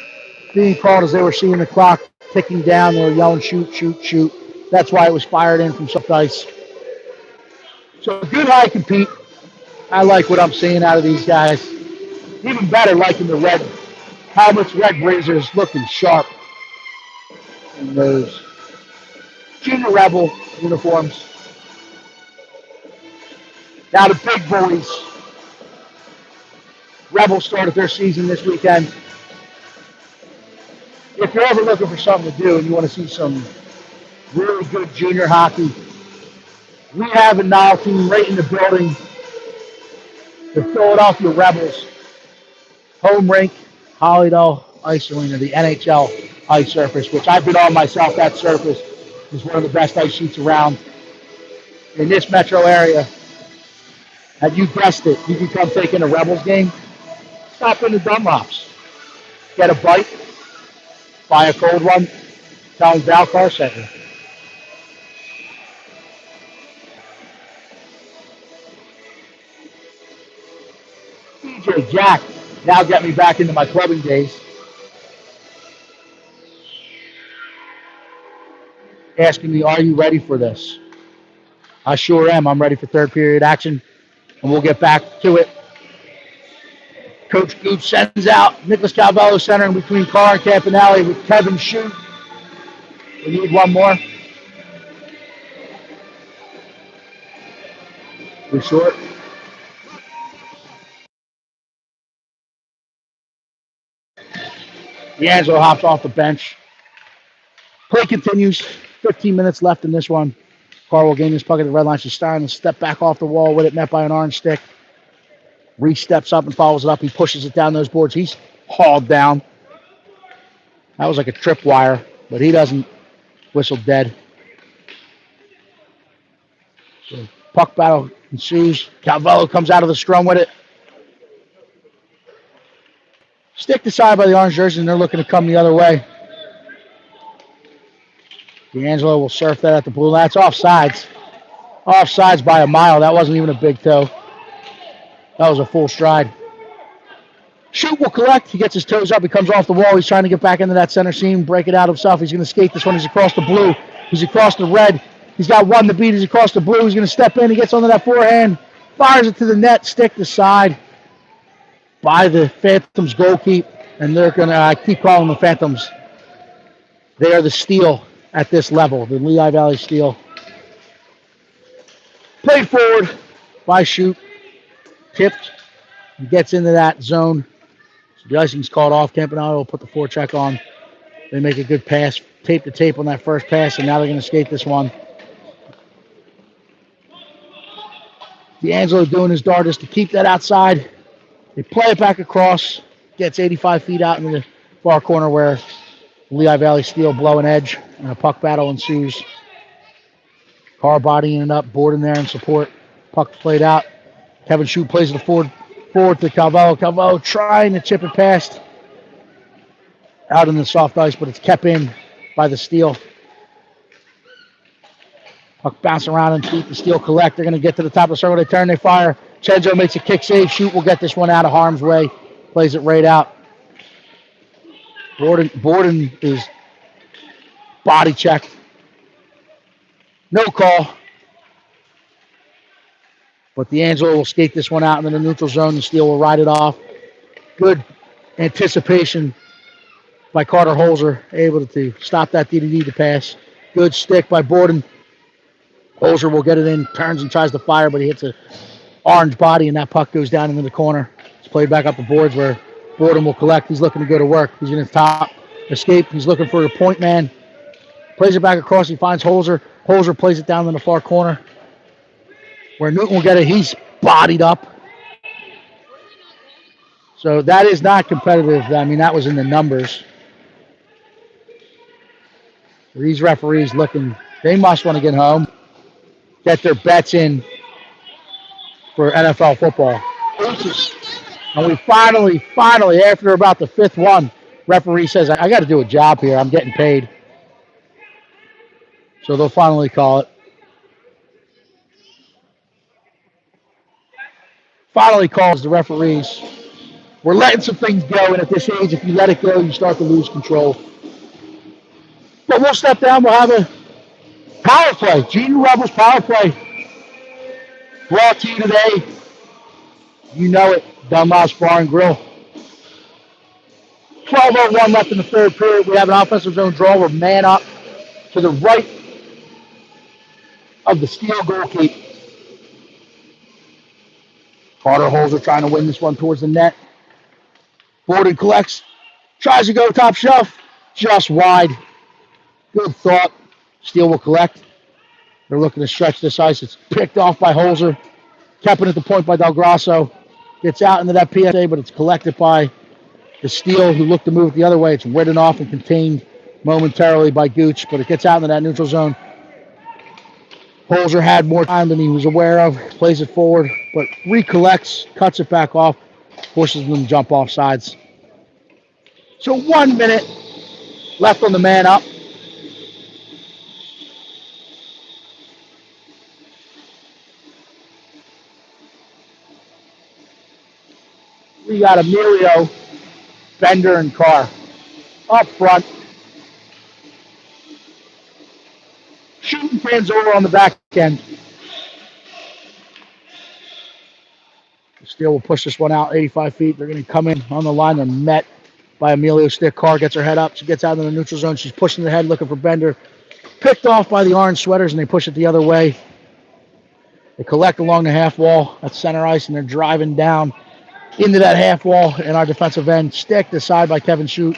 being called as they were seeing the clock ticking down. They were yelling, shoot, shoot, shoot. That's why it was fired in from soft ice. So good high compete. I like what I'm seeing out of these guys. Even better liking the red helmets, red blazers, looking sharp in those Junior Rebel uniforms. Now the big boys. Rebels started their season this weekend. If you're ever looking for something to do and you want to see some really good junior hockey, we have a now team right in the building. The Philadelphia Rebels home rink, Hollydale Ice Arena, the NHL ice surface, which I've been on myself. That surface is one of the best ice sheets around in this metro area. Have you guessed it? You can come take in a Rebels game. Stop in the Dunlops. Get a bite. Buy a cold one. Tell them Val Carr sent you. DJ Jack now get me back into my clubbing days. Asking me, are you ready for this? I sure am. I'm ready for third period action, and we'll get back to it. Coach Gooch sends out Nicholas Calvello center in between Carr and Campanelli with Kevin Shute. We need one more. We're short. D'Angelo hops off the bench. Play continues. 15 minutes left in this one. Carr will gain his puck at the red line. She's starting to step back off the wall with it, met by an orange stick. Reese steps up and follows it up. He pushes it down those boards. He's hauled down. That was like a tripwire, but he doesn't whistle dead. So puck battle ensues. Calvello comes out of the scrum with it. Stick aside by the orange jersey, and they're looking to come the other way. D'Angelo will surf that at the blue line. That's offsides. Offsides by a mile. That wasn't even a big toe. That was a full stride. Shute will collect. He gets his toes up. He comes off the wall. He's trying to get back into that center seam, break it out himself. He's going to skate this one. He's across the blue. He's across the red. He's got one to beat. He's across the blue. He's going to step in. He gets onto that forehand. Fires it to the net. Stick to side by the Phantoms goalkeeper. And they're going to, I keep calling them the Phantoms. They are the Steel at this level, the Lehigh Valley Steel. Played forward by Shute. Tipped. He gets into that zone. So the icing's called off. Campanelli will put the forecheck on. They make a good pass. Tape to tape on that first pass, and now they're going to skate this one. D'Angelo doing his darndest to keep that outside. They play it back across. Gets 85 feet out into the far corner where Lehigh Valley Steel blow an edge, and a puck battle ensues. Carr bodying it up, Borden there in support. Puck played out. Kevin Shute plays the forward to Calvello. Calvello trying to chip it past out in the soft ice, but it's kept in by the Steel. Puck bouncing around and feet. The Steel collect. They're going to get to the top of the circle. They turn, they fire. Chenzo makes a kick save. Shute will get this one out of harm's way. Plays it right out. Borden is body checked. No call. But D'Angelo will skate this one out into the neutral zone. The Steel will ride it off. Good anticipation by Carter Holzer, able to stop that DDD to pass. Good stick by Borden. Holzer will get it in, turns and tries to fire, but he hits a orange body, and that puck goes down into the corner. It's played back up the boards where Borden will collect. He's looking to go to work. He's in his top escape. He's looking for a point man. Plays it back across. He finds Holzer. Holzer plays it down in the far corner where Newton will get it. He's bodied up. So that is not competitive. I mean, that was in the numbers. These referees looking, they must want to get home, get their bets in for NFL football. And we finally, after about the fifth one, referee says, I got to do a job here. I'm getting paid. So they'll finally call it. Finally calls the referees. We're letting some things go, and at this age, if you let it go, you start to lose control. But we'll step down. We'll have a power play. Junior Rebels power play. Brought to you today. You know it. Dunlop's Bar and Grill. 12:01 left in the third period. We have an offensive zone draw. We're man up to the right of the steel goalkeep. Carter Holzer trying to win this one towards the net. Borden collects. Tries to go top shelf. Just wide. Good thought. Steele will collect. They're looking to stretch this ice. It's picked off by Holzer. Kept it at the point by Del Grasso. Gets out into that PSA, but it's collected by the Steele, who looked to move it the other way. It's ridden off and contained momentarily by Gooch, but it gets out into that neutral zone. Holzer had more time than he was aware of. Plays it forward, but recollects, cuts it back off, forces them to jump off sides. So 1 minute left on the man up. We got Emilio, Bender, and Carr up front. Shooting Panzola on the back end. Steele will push this one out 85 feet. They're going to come in on the line. They're met by Emilio Stick. Carr gets her head up. She gets out in the neutral zone. She's pushing the head, looking for Bender. Picked off by the orange sweaters, and they push it the other way. They collect along the half wall at center ice, and they're driving down into that half wall in our defensive end. Stick aside by Kevin Shute.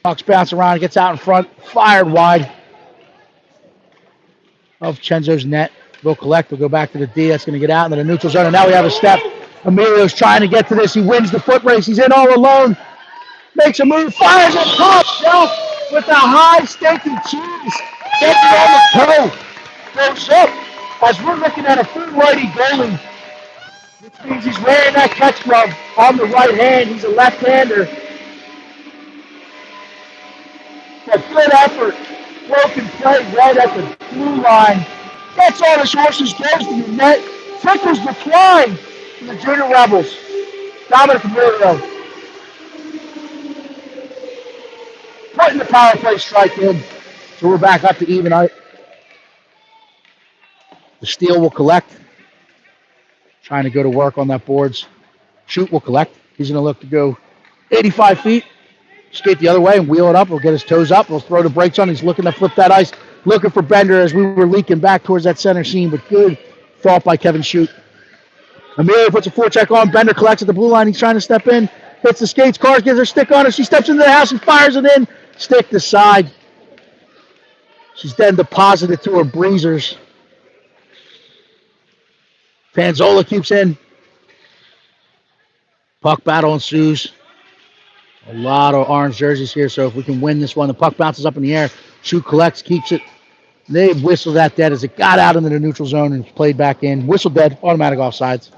Pucks bounce around, gets out in front, fired wide of Chenzo's net. They'll collect, they'll go back to the D. That's going to get out into the neutral zone, and now we have a step. Emilio's trying to get to this. He wins the foot race. He's in all alone. Makes a move, fires it top shelf with a high stinking cheese. Gets it on the toe. Goes up as we're looking at a full righty goalie, which means he's wearing that catch glove on the right hand. He's a left-hander. A good effort. Broken play right at the blue line. Gets on his horses, goes to the net. Trickles the twine for the Junior Rebels. Dominic Emilio. Putting the power play strike in. So we're back up to even. The Steele will collect. Trying to go to work on that boards. Shute will collect. He's going to look to go 85 feet. Skate the other way and wheel it up. We'll get his toes up. We'll throw the brakes on. He's looking to flip that ice. Looking for Bender as we were leaking back towards that center seam. But good thought by Kevin Shute. Emilio puts a forecheck on. Bender collects at the blue line. He's trying to step in. Hits the skates. Carr gives her stick on her. She steps into the house and fires it in. Stick to side. She's then deposited to her breezers. Panzola keeps in. Puck battle ensues. A lot of orange jerseys here, so if we can win this one, the puck bounces up in the air. Shute collects, keeps it. They whistled that dead as it got out into the neutral zone and played back in. Whistle dead, automatic offsides.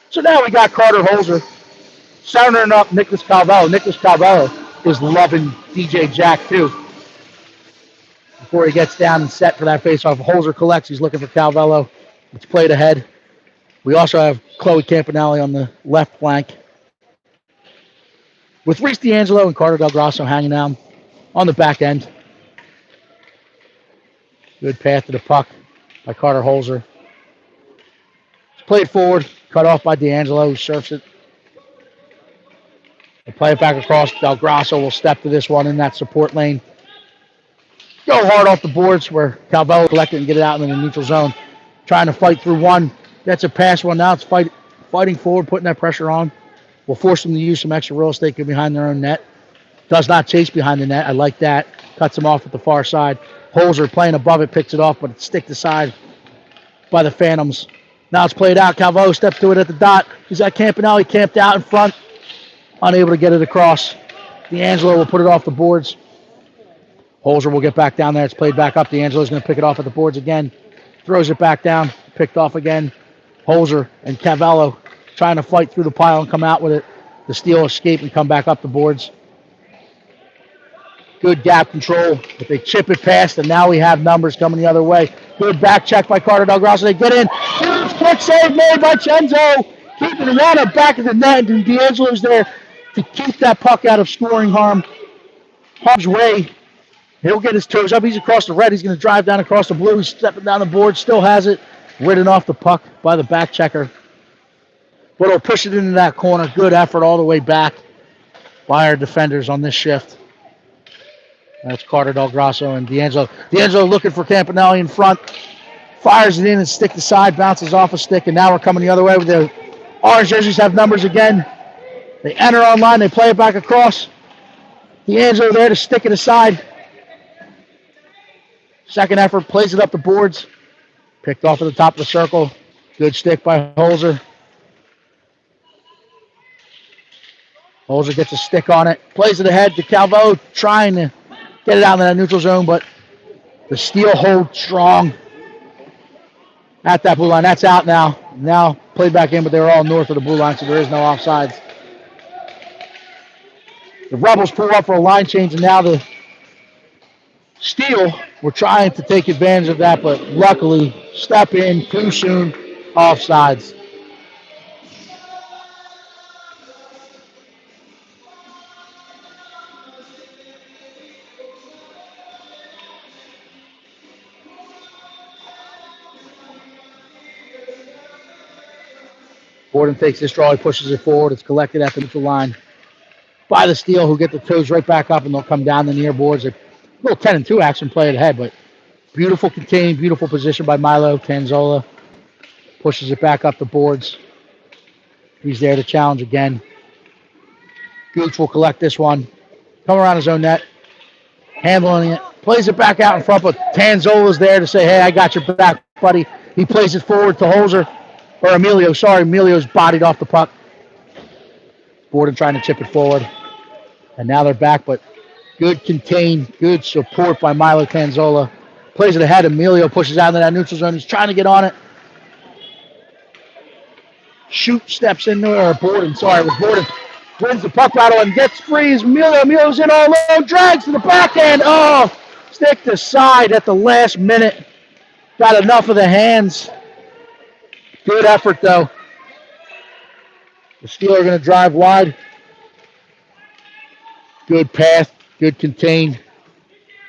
So now we got Carter Holzer centering up Nicholas Calvello. Nicholas Calvello is loving DJ Jack too. Before he gets down and set for that faceoff, Holzer collects. He's looking for Calvello. It's played ahead. We also have Chloe Campanelli on the left flank, with Reese D'Angelo and Carter Del Grasso hanging down on the back end. Good path to the puck by Carter Holzer. It's played forward. cut off by D'Angelo, who surfs it. They play it back across. Del Grasso will step to this one in that support lane. Go hard off the boards where Calvello collected and get it out in the neutral zone. Trying to fight through one. Gets a pass one. Now it's fighting forward, putting that pressure on. Will force them to use some extra real estate behind their own net. Does not chase behind the net. I like that. Cuts him off at the far side. Holzer playing above it, picks it off, but it's sticked aside by the Phantoms. Now it's played out. Calvello steps to it at the dot. He's got Campanelli camped out in front. Unable to get it across. D'Angelo will put it off the boards. Holzer will get back down there. It's played back up. D'Angelo's going to pick it off at the boards again. Throws it back down. Picked off again. Holzer and Calvello trying to fight through the pile and come out with it. The steal escape and come back up the boards. Good gap control, but they chip it past, and now we have numbers coming the other way. Good back check by Carter Del Grasso. They get in. Huge quick save made by Cenzo. Keeping it out of back of the net, and D'Angelo's there to keep that puck out of scoring harm's way. He'll get his toes up. He's across the red. He's going to drive down across the blue. He's stepping down the board. Still has it. Ridden off the puck by the back checker. But he'll push it into that corner. Good effort all the way back by our defenders on this shift. That's Carter Del Grasso and D'Angelo. D'Angelo looking for Campanelli in front. Fires it in and stick to side. Bounces off a stick. And now we're coming the other way with the orange jerseys have numbers again. They enter online. They play it back across. D'Angelo there to stick it aside. Second effort. Plays it up the boards. Picked off at the top of the circle. Good stick by Holzer. Holzer gets a stick on it. Plays it ahead to Calvo, trying to get it out in that neutral zone, but the steal holds strong at that blue line. That's out now. Now played back in, but they're all north of the blue line, so there is no offsides. The Rebels pull up for a line change, and now the steal. We're trying to take advantage of that, but luckily, step in too soon, offsides. Gordon takes this draw, he pushes it forward. It's collected at the neutral line by the steal, who get the toes right back up, and they'll come down the near boards. A little 10-2 action play ahead, but beautiful contained, beautiful position by Milo Tanzola. Pushes it back up the boards. He's there to challenge again. Gooch will collect this one. Come around his own net. Handling it. Plays it back out in front, but Tanzola's there to say, hey, I got your back, buddy. He plays it forward to Holzer. Or Emilio, sorry. Emilio's bodied off the puck. Gordon trying to chip it forward. And now they're back, but good contained, good support by Milo Tanzola. Plays it ahead. Emilio pushes out into that neutral zone. He's trying to get on it. Shoot steps into it, or Borden, sorry, it was Borden. Wins the puck battle and gets free. Emilio's in all alone, drags to the backhand. Oh, stick to side at the last minute. Got enough of the hands. Good effort, though. The Steelers are going to drive wide. Good path, good contained.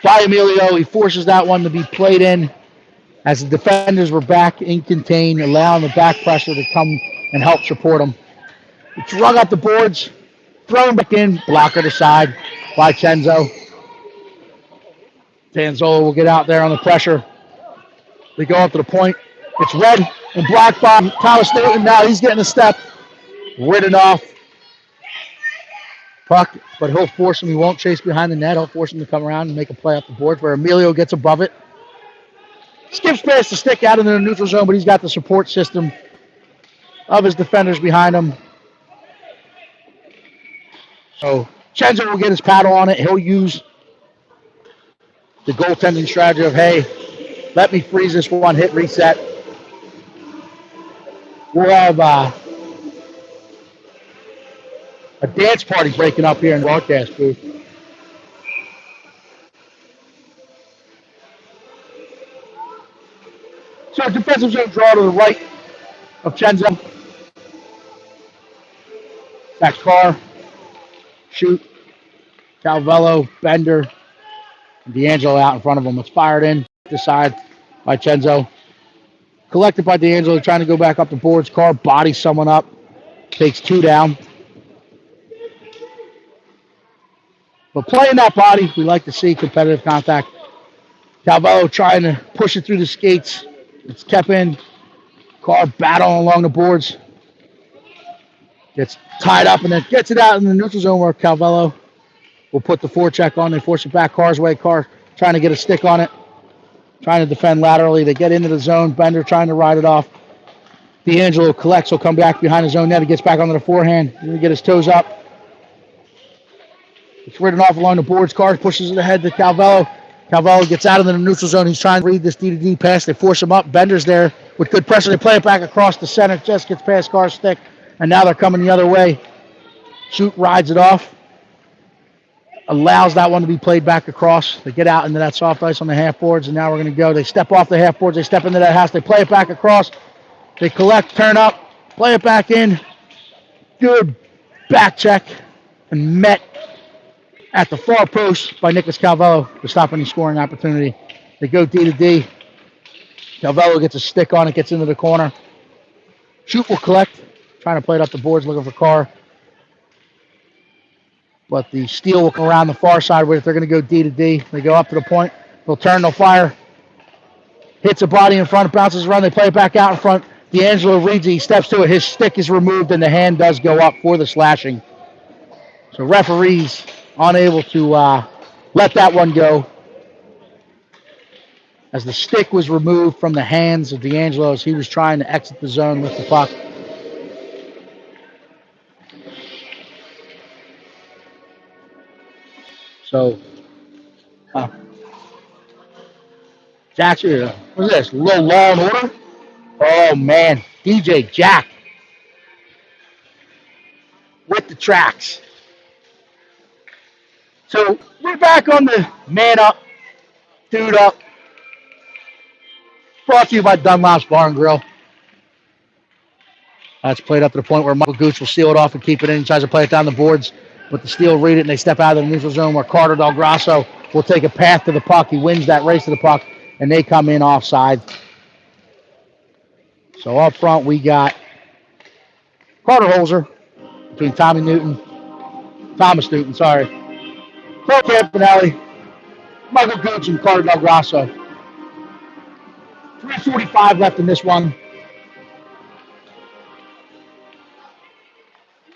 By Emilio, he forces that one to be played in as the defenders were back in contain, allowing the back pressure to come and help support them. It's rung up the boards, thrown back in, blocker to side by Cenzo. Tanzola will get out there on the pressure. They go up to the point. It's red and black by Thomas Newton. Now he's getting a step. Ridden off. Puck, but he'll force him. He won't chase behind the net. He'll force him to come around and make a play up the board where Emilio gets above it. Skips past the stick out into the neutral zone, but he's got the support system of his defenders behind him. So Cenzo will get his paddle on it. He'll use the goaltending strategy of, hey, let me freeze this one, hit reset. We'll have a dance party breaking up here in the broadcast booth. So defensive zone draw to the right of Cenzo. That's Carr. Shoot. Calvello, Bender, and D'Angelo out in front of him. It's fired in to the side by Cenzo. Collected by D'Angelo, trying to go back up the boards. Carr bodies someone up. Takes 2 down. But playing that body, we like to see competitive contact. Calvello trying to push it through the skates. It's kept in. Carr battling along the boards. Gets tied up and then gets it out in the neutral zone where Calvello will put the forecheck on. They force it back Carr's way. Carr trying to get a stick on it. Trying to defend laterally. They get into the zone. Bender trying to ride it off. D'Angelo collects. He'll come back behind his own net. He gets back onto the forehand. He's going to get his toes up. It's ridden off along the boards. Carr pushes it ahead to Calvello. Calvello gets out of the neutral zone. He's trying to read this D-to-D pass. They force him up. Bender's there with good pressure. They play it back across the center. Just gets past Carr's stick. And now they're coming the other way. Shoot rides it off. Allows that one to be played back across. They get out into that soft ice on the half boards. And now we're going to go. They step off the half boards. They step into that house. They play it back across. They collect, turn up, play it back in. Good back check. And met at the far post by Nicholas Calvello to stop any scoring opportunity. They go D to D. Calvello gets a stick on it, gets into the corner. Shoot will collect. Trying to play it up the boards, looking for Carr. But the steal will come around the far side with it. They're going to go D to D. They go up to the point. They'll turn, they'll fire. Hits a body in front, bounces around. They play it back out in front. D'Angelo reads it. He steps to it. His stick is removed, and the hand does go up for the slashing. So referees unable to let that one go, as the stick was removed from the hands of D'Angelo as he was trying to exit the zone with the puck. So, Jackson, what's this? A little law and order? Oh, man. DJ Jack with the tracks. So, we're back on the man up, dude up. Brought to you by Dunlop's Bar and Grill. That's played up to the point where Michael Gooch will steal it off and keep it in. He tries to play it down the boards, but the steal read it, and they step out of the neutral zone where Carter Del Grasso will take a path to the puck. He wins that race to the puck, and they come in offside. So up front, we got Carter Holzer between Thomas Newton, Paul Campanelli, Michael Gooch, and Carter Del Grasso. 3:45 left in this one.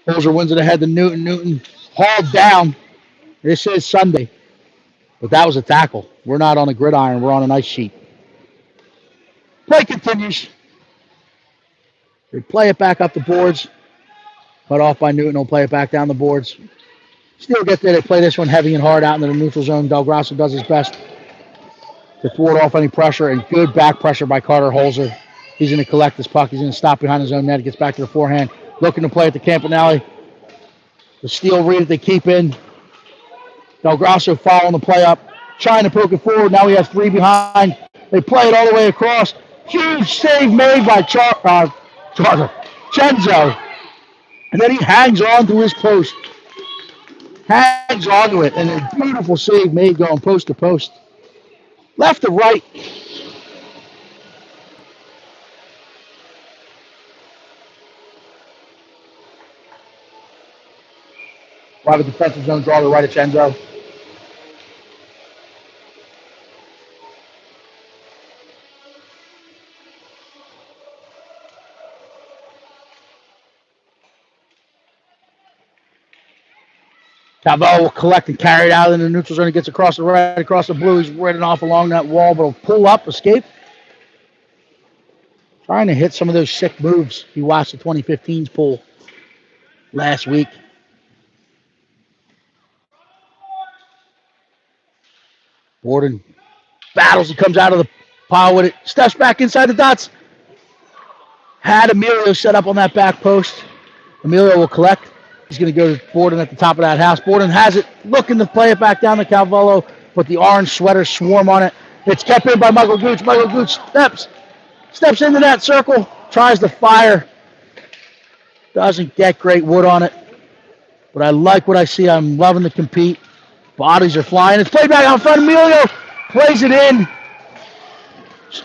Holzer wins it ahead to Newton. Newton hauled down. This is Sunday, but that was a tackle. We're not on a gridiron. We're on an ice sheet. Play continues. They play it back up the boards. Cut off by Newton. They'll play it back down the boards. Still get there. They play this one heavy and hard out into the neutral zone. Del Grasso does his best to thwart off any pressure, and good back pressure by Carter Holzer. He's going to collect this puck. He's going to stop behind his own net. He gets back to the forehand. Looking to play at the Campanelli. The steal read it. They keep in. Del Grasso following the play up. Trying to poke it forward. Now he has 3 behind. They play it all the way across. Huge save made by Chenzo. And then he hangs on to his post. Hangs on to it. And a beautiful save made going post to post. Left to right. Private defensive zone draw to the right of Chenzo. Calvello will collect and carry it out in the neutral zone. He gets across the right, across the blue. He's running off along that wall, but he'll pull up, escape. Trying to hit some of those sick moves. He watched the 2015's pool last week. Borden battles. He comes out of the pile with it. Steps back inside the dots. Had Emilio set up on that back post. Emilio will collect. He's going to go to Borden at the top of that house. Borden has it, looking to play it back down to Calvello, but the orange sweaters swarm on it. It's kept in by Michael Gooch. Michael Gooch steps into that circle, tries to fire. Doesn't get great wood on it, but I like what I see. I'm loving the compete. Bodies are flying. It's played back out in front. Emilio plays it in.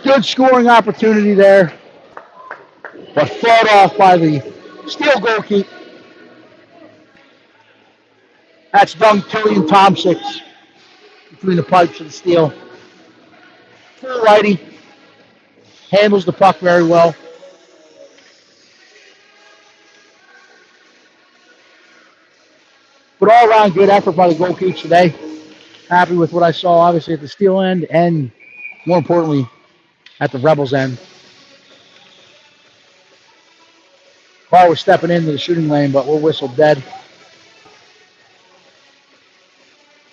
Good scoring opportunity there, but fought off by the Steel goalkeeper. That's young Killian Tomczyk between the pipes of the Steel. Full righty, handles the puck very well. But all around good effort by the goalkeepers today. Happy with what I saw, obviously, at the Steel end and, more importantly, at the Rebels end. Car was stepping into the shooting lane, but we'll whistle dead.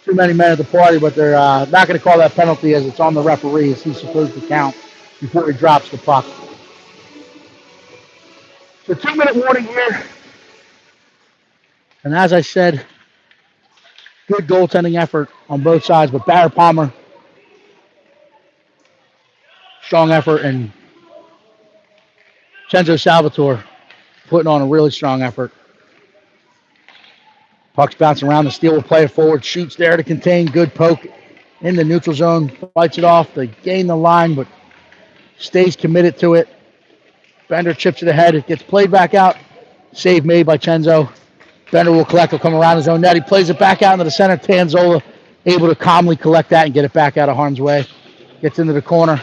Too many men at the party, but they're not going to call that penalty as it's on the referee, as he's supposed to count before he drops the puck. So 2-minute warning here. And as I said, good goaltending effort on both sides, but Barrett Palmer, strong effort, and Cenzo Salvatore putting on a really strong effort. Puck's bouncing around. The Steel will play it forward. Shoots there to contain. Good poke in the neutral zone. Fights it off. They gain the line, but stays committed to it. Bender chips it ahead. It gets played back out. Save made by Cenzo. Bender will collect. He'll come around his own net. He plays it back out into the center. Tanzola able to calmly collect that and get it back out of harm's way. Gets into the corner.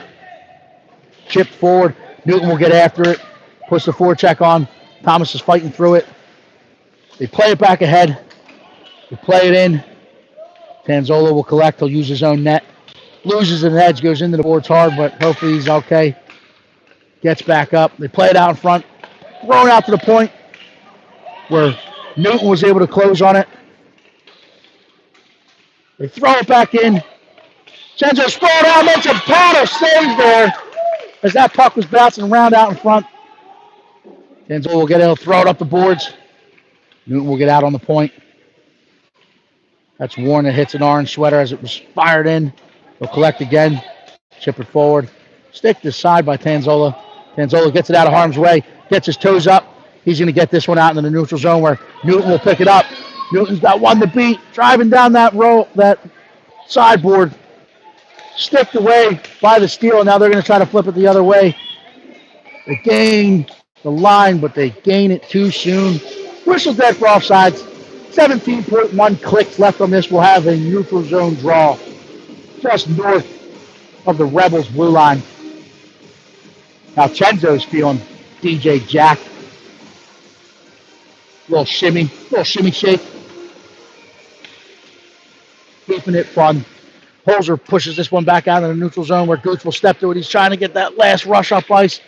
Chipped forward. Newton will get after it. Puts the forecheck on. Thomas is fighting through it. They play it back ahead. They play it in. Tanzola will collect. He'll use his own net. Loses an edge. Goes into the boards hard, but hopefully he's okay. Gets back up. They play it out in front. Thrown out to the point where Newton was able to close on it. They throw it back in. Cenzo throw it out. Makes a paddle save there as that puck was bouncing around out in front. Tanzola will get it. He'll throw it up the boards. Newton will get out on the point. That's Warren that hits an orange sweater as it was fired in. He'll collect again. Chip it forward. Stick to side by Tanzola. Tanzola gets it out of harm's way. Gets his toes up. He's going to get this one out into the neutral zone where Newton will pick it up. Newton's got one to beat. Driving down that row, that sideboard. Sticked away by the Steel. Now they're going to try to flip it the other way. They gain the line, but they gain it too soon. Whistle dead for offsides. 17.1 clicks left on this. We'll have a neutral zone draw just north of the Rebels blue line. Now Cenzo's feeling DJ Jack. Little shimmy shake. Keeping it fun. Holzer pushes this one back out in the neutral zone where Gooch will step to it. He's trying to get that last rush up ice.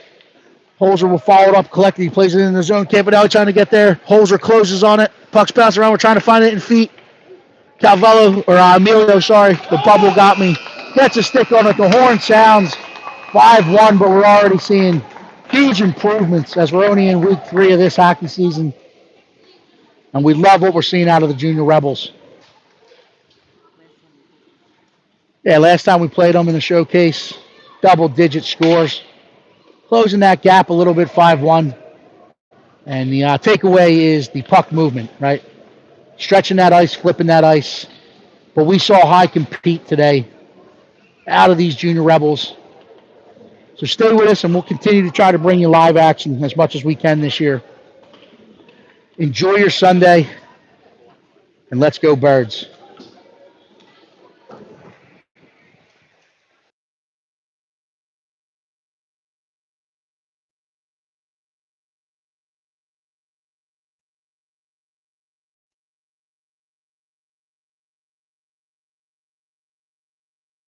Holzer will follow it up, collect it. He plays it in the zone. Campanelli trying to get there. Holzer closes on it. Puck's bouncing around. We're trying to find it in feet. Emilio, the bubble got me. Gets a stick on it. The horn sounds 5-1, but we're already seeing huge improvements as we're only in week 3 of this hockey season. And we love what we're seeing out of the Junior Rebels. Yeah, last time we played them in the showcase, double-digit scores. Closing that gap a little bit, 5-1. And the takeaway is the puck movement, right? Stretching that ice, flipping that ice. But we saw high compete today out of these Junior Rebels. So stay with us, and we'll continue to try to bring you live action as much as we can this year. Enjoy your Sunday, and let's go Birds.